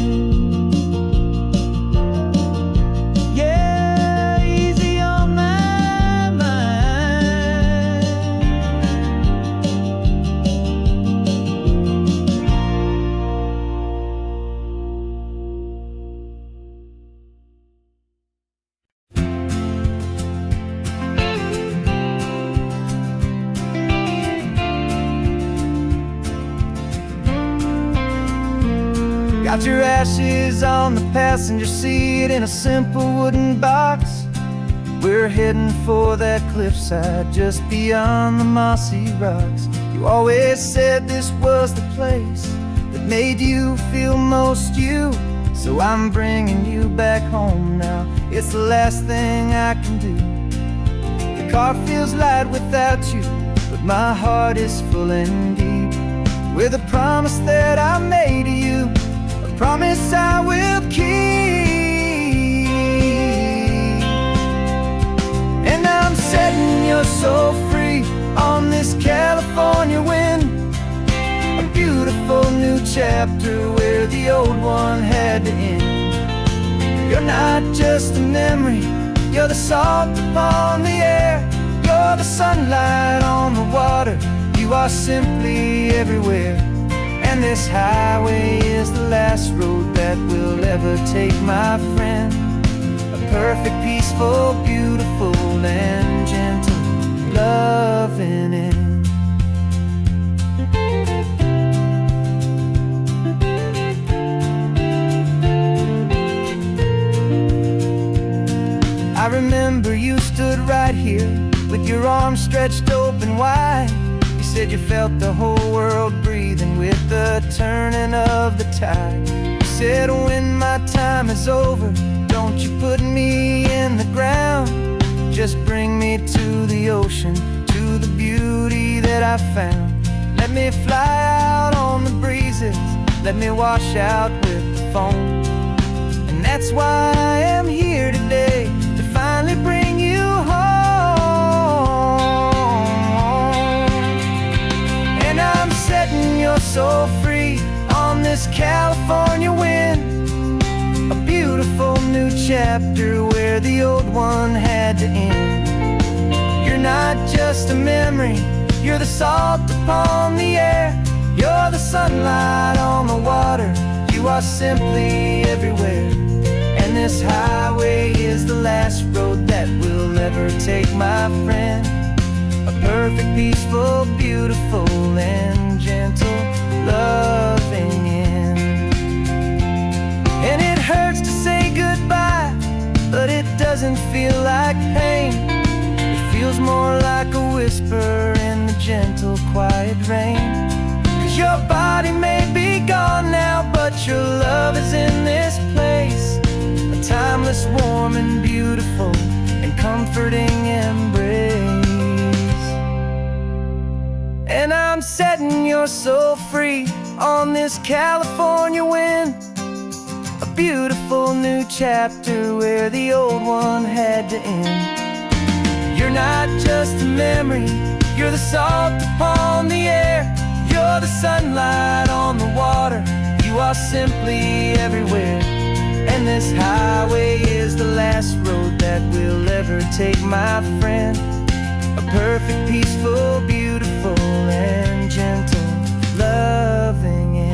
Yeah, easy on my mind. Got your ashes on the passenger seat in a simple wooden box. We're heading for that cliffside just beyond the mossy rocks. You always said this was the place that made you feel most you. So I'm bringing you back home now. It's the last thing I can do. The car feels light without you, but my heart is full and deep with a promise that I made to you, a promise I will keep. And I'm setting your soul free on this California wind, a beautiful new chapter where the old one had to end. You're not just a memory, you're the salt upon the air, you're the sunlight on the water, you are simply everywhere. And this highway is the last road that we'll ever take, my friend. A perfect, peaceful, beautiful, and gentle loving end. I remember you stood right here with your arms stretched open wide. You said you felt the whole world breathing with the turning of the tide. You said when my time is over, don't you put me in the ground, just bring me to the ocean, to the beauty that I found. Let me fly out on the breezes, let me wash out with the foam. And That's why I am here today, to finally bring you home. And I'm setting your soul free on this California wind, a beautiful new chapter where the old one had to end. You're not just a memory, you're the salt upon the air, you're the sunlight on the water, you are simply everywhere. And this highway is the last road that we'll ever take, my friend. A perfect, peaceful, beautiful, and gentle, loving end. And it hurts to say goodbye, but it doesn't feel like pain. It feels more like a whisper in the gentle, quiet rain. 'Cause your body may be gone now, but your love is in this place, a timeless, warm, and beautiful, and comforting embrace. And I'm setting your soul free on this California wind, a beautiful new chapter where the old one had to end. You're not just a memory, you're the salt upon the air, you're the sunlight on the water, you are simply everywhere. And this highway is the last road that we'll ever take, my friend. A perfect, peaceful, beautiful, and gentle, loving end.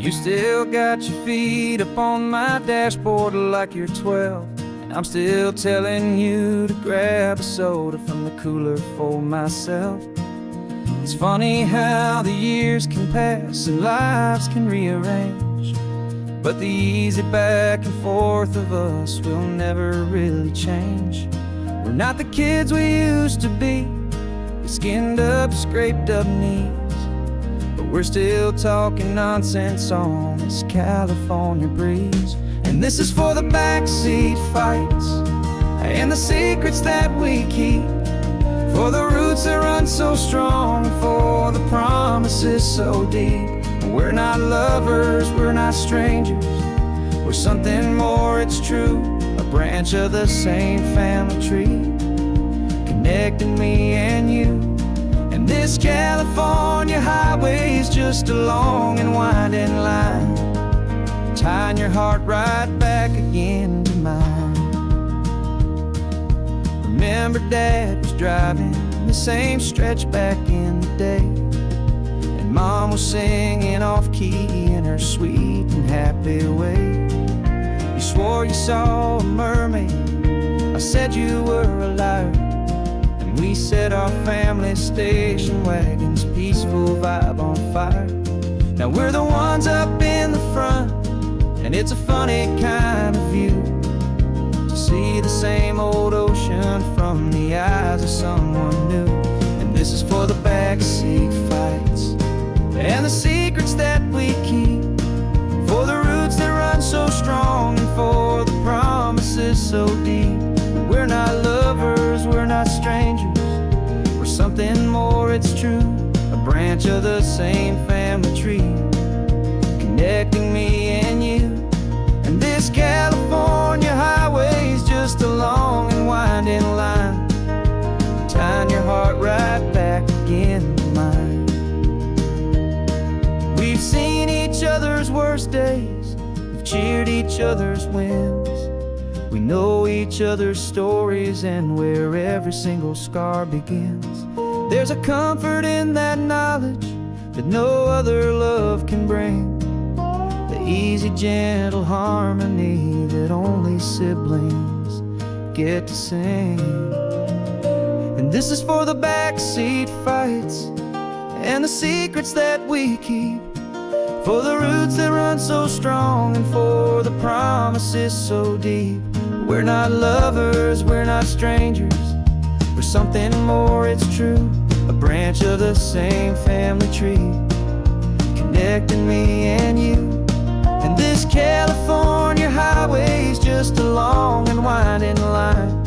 You still got your feet up on my dashboard like you're 12, and I'm still telling you to grab a soda from the cooler for myself. It's funny how the years can pass and lives can rearrange, but the easy back and forth of us will never really change. We're not the kids we used to be, with skinned up, scraped up knees, but we're still talking nonsense on this California breeze. And this is for the backseat fights and the secrets that we keep, for the roots that run so strong, for the promises so deep. We're not lovers, we're not strangers, we're something more, it's true, a branch of the same family tree, connecting me and you. And this California highway is just a long and winding line, tying your heart right back again to mine. Remember Dad was driving the same stretch back in the day, and Mom was singing off-key in her sweet and happy way. You swore you saw a mermaid, I said you were a liar, and we set our family station wagon's peaceful vibe on fire. Now we're the ones up in the front, and it's a funny kind of view to see the same old ocean from the eyes of someone new. And this is for the backseat fights and the secrets that we keep, for the roots that run so strong, and for the promises so deep. We're not lovers, we're not strangers, we're something more, it's true, a branch of the same family tree, connecting me and you. And this California highway is just a long and winding line, tying your heart right back again to mine. We've seen each other's worst days, we've cheered each other's wins, we know each other's stories and where every single scar begins. There's a comfort in that knowledge that no other love can bring, the easy, gentle harmony that only siblings get to sing. And this is for the backseat fights and the secrets that we keep, for the roots that run so strong and for the promises so deep. We're not lovers, we're not strangers, we're something more, it's true. A branch of the same family tree, connecting me and you. And this California highway's just a long and winding line,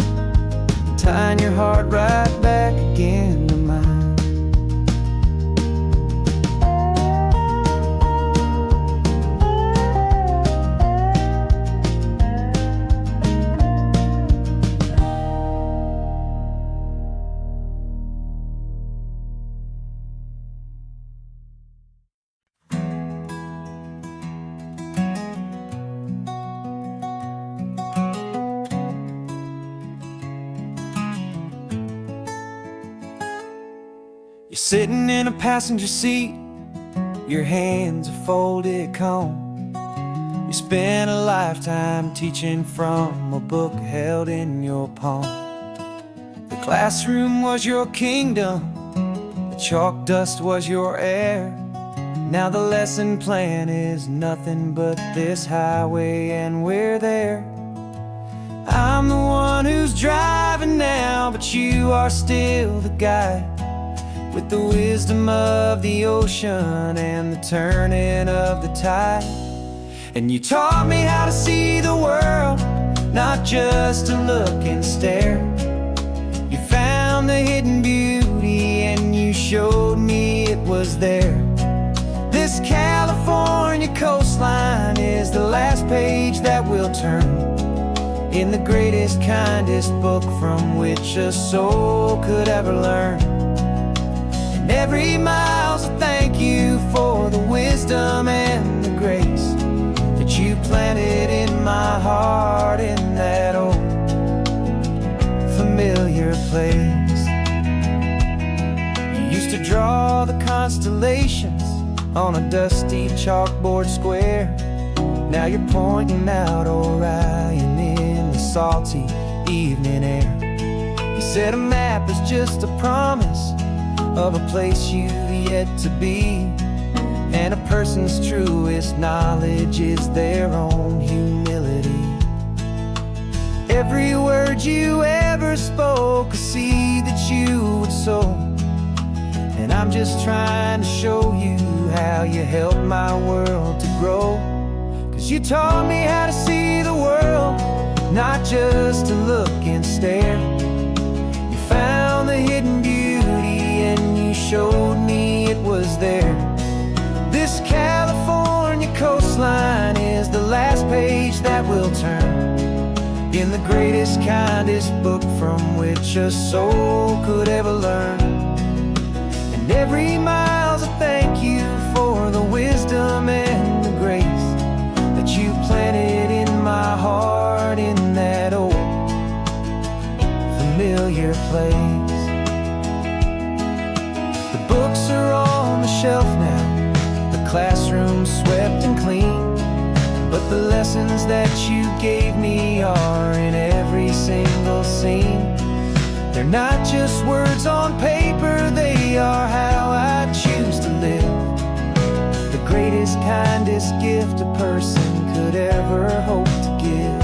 tying your heart right back again to mine. You're sitting in a passenger seat, your hands a folded comb. You spent a lifetime teaching from a book held in your palm. The classroom was your kingdom, the chalk dust was your air. Now the lesson plan is nothing but this highway, and we're there. I'm the one who's driving now, but you are still the guide, with the wisdom of the ocean and the turning of the tide. And you taught me how to see the world, not just to look and stare. You found the hidden beauty and you showed me it was there. This California coastline is the last page that we'll turn in the greatest, kindest book from which a soul could ever learn. And every mile's a thank you for the wisdom and the grace that you planted in my heart in that old familiar place. You used to draw the constellations on a dusty chalkboard square. Now you're pointing out Orion in the salty evening air. You said a map is just a promise of a place you've yet to be, and a person's truest knowledge is their own humility. Every word you ever spoke, a seed that you would sow, and I'm just trying to show you how you helped my world to grow. 'Cause you taught me how to see the world, not just to look and stare. You found the hidden beauty and you showed me it was there. This California coastline is the last page that we'll turn in the greatest, kindest book from which a soul could ever learn. And every mile's a thank you for the wisdom and the grace that you planted in my heart in that old familiar place. The books are on the shelf now, the classroom swept and clean, but the lessons that you gave me are in every single scene. They're not just words on paper, they are how I choose to live. The greatest, kindest gift a person could ever hope to give.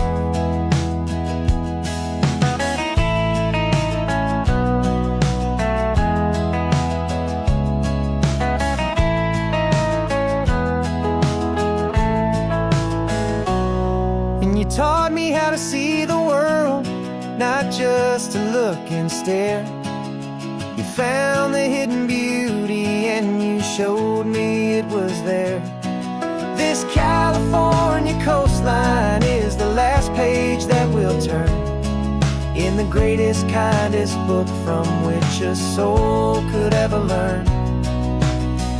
And you taught me how to see the world, not just to look and stare. You found the hidden beauty and you showed me it was there. This California coastline is the last page that we'll turn in the greatest, kindest book from which a soul could ever learn.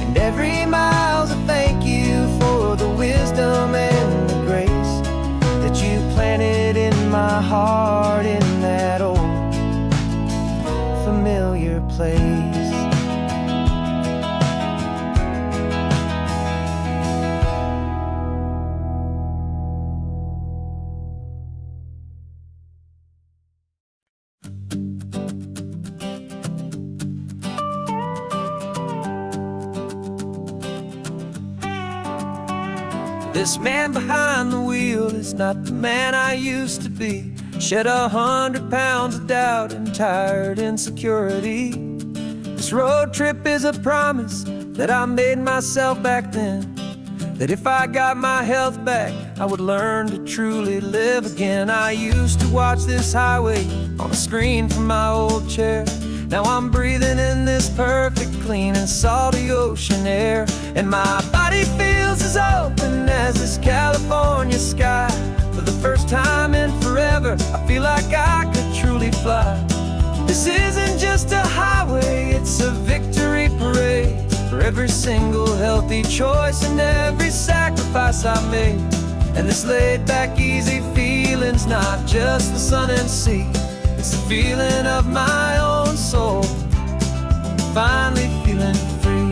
And every mile's a thank you for the wisdom and the grace that you planted in my heart in that old familiar place. This man behind the wheel is not the man I used to be. Shed 100 pounds of doubt and tired insecurity. This road trip is a promise that I made myself back then, that if I got my health back, I would learn to truly live again. I used to watch this highway on a screen from my old chair. Now I'm breathing in this perfect, clean and salty ocean air. And my body feels as open as this California sky. For the first time in forever, I feel like I could truly fly. This isn't just a highway, it's a victory parade. For every single healthy choice and every sacrifice I made. And this laid back easy feeling's not just the sun and sea. It's the feeling of my own soul, finally feeling free.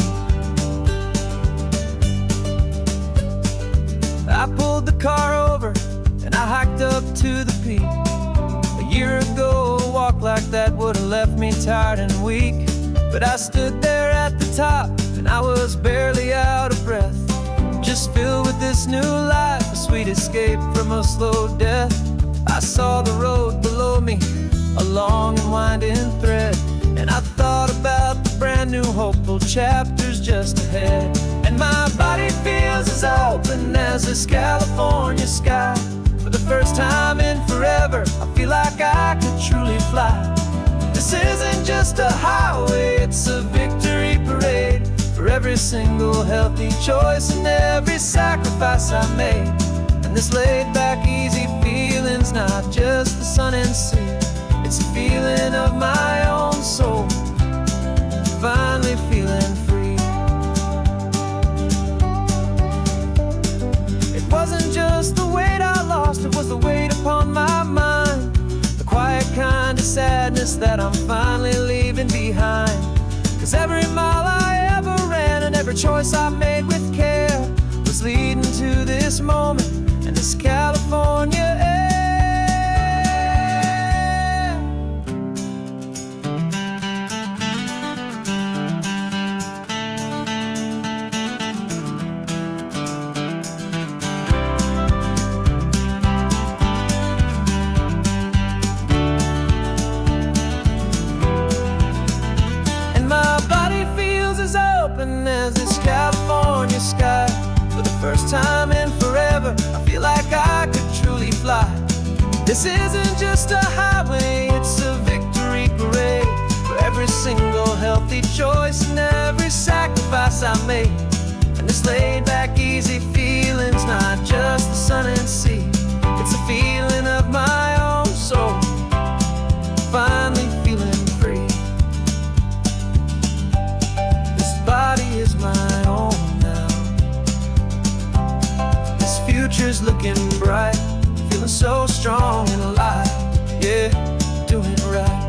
I pulled the car over and I hiked up to the peak. A year ago, a walk like that would have left me tired and weak. But I stood there at the top and I was barely out of breath, just filled with this new life, a sweet escape from a slow death. I saw the road below me, a long and winding thread, and I thought about the brand new hopeful chapters just ahead. And my body feels as open as this California sky. For the first time in forever, I feel like I could truly fly. This isn't just a highway, it's a victory parade. For every single healthy choice and every sacrifice I made. And this laid back easy feeling's not just the sun and sea. It's a feeling of my own soul, finally feeling free. It wasn't just the weight I lost, it was the weight upon my mind. The quiet kind of sadness that I'm finally leaving behind. 'Cause every mile I ever ran and every choice I made with care was leading to this moment and this California air. As this California sky. For the first time in forever, I feel like I could truly fly. This isn't just a highway, it's a victory parade. For every single healthy choice and every sacrifice I made. And this laid back easy feeling's not just the sun and sea. It's a feeling of my own soul, finally feeling free. Body is my own now. This future's looking bright, feeling so strong and alive. Yeah, doing it right.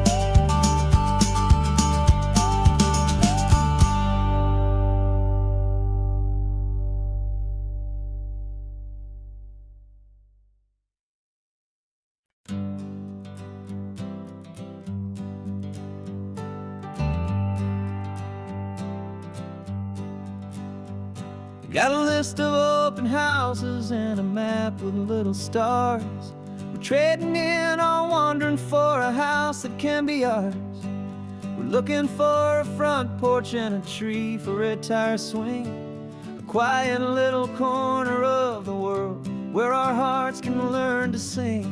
Got a list of open houses and a map with little stars. We're trading in on wandering for a house that can be ours. We're looking for a front porch and a tree for a tire swing. A quiet little corner of the world where our hearts can learn to sing.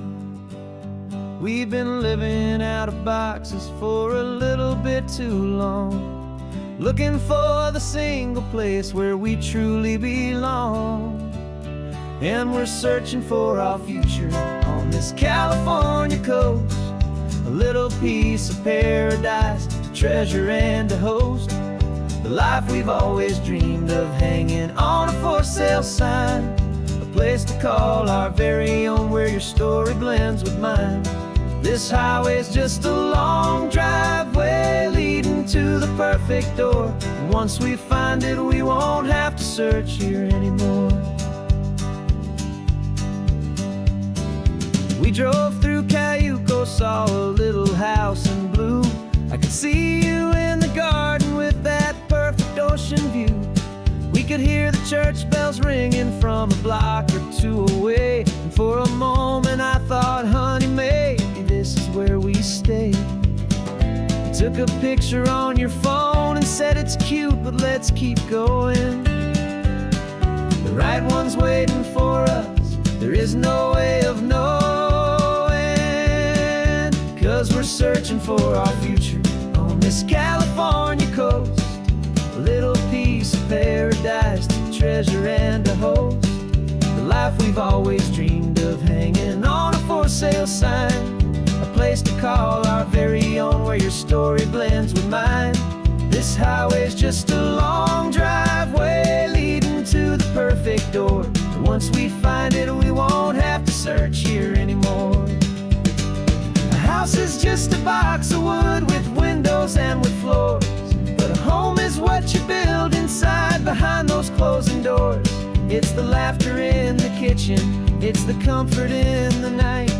We've been living out of boxes for a little bit too long, looking for the single place where we truly belong. And we're searching for our future on this California coast, a little piece of paradise to treasure and to host. The life we've always dreamed of, hanging on a for sale sign, a place to call our very own, where your story blends with mine. This highway's just a long driveway leading to the perfect door. And once we find it, we won't have to search here anymore. We drove through Cayuco, saw a little house in blue. I could see you in the garden with that perfect ocean view. We could hear the church bells ringing from a block or two away. And for a moment I thought, honey, maybe this is where we stay. You took a picture on your phone and said it's cute, but let's keep going. The right one's waiting for us, there is no way of knowing. 'Cause we're searching for our future on this California coast. A little piece of paradise to treasure and to host. The life we've always dreamed of, hanging on a for sale sign. A place to call our very own, where your story blends with mine. This highway's just a long driveway leading to the perfect door. And once we find it, we won't have to search here anymore. A house is just a box of wood with windows and with floors. But a home is what you build inside, behind those closing doors. It's the laughter in the kitchen, it's the comfort in the night.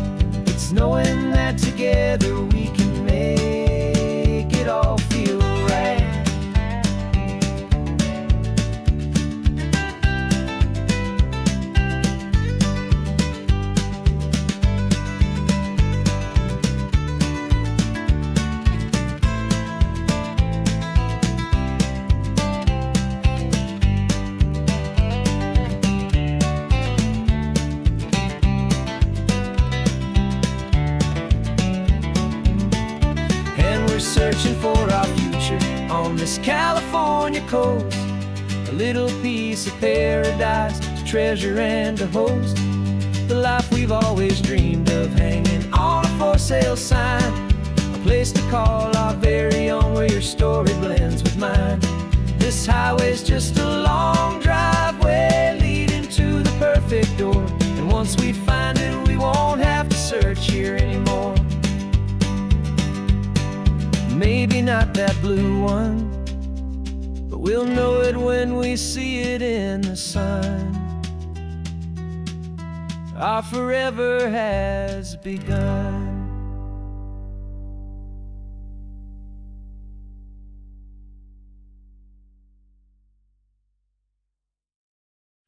It's knowing that together we can make it all feel right. Searching for our future on this California coast. A little piece of paradise to treasure and to host. The life we've always dreamed of, hanging on a for sale sign. A place to call our very own, where your story blends with mine. This highway's just a long driveway leading to the perfect door. And once we find it, we won't have to search here anymore. Maybe not that blue one, but we'll know it when we see it in the sun. Our forever has begun.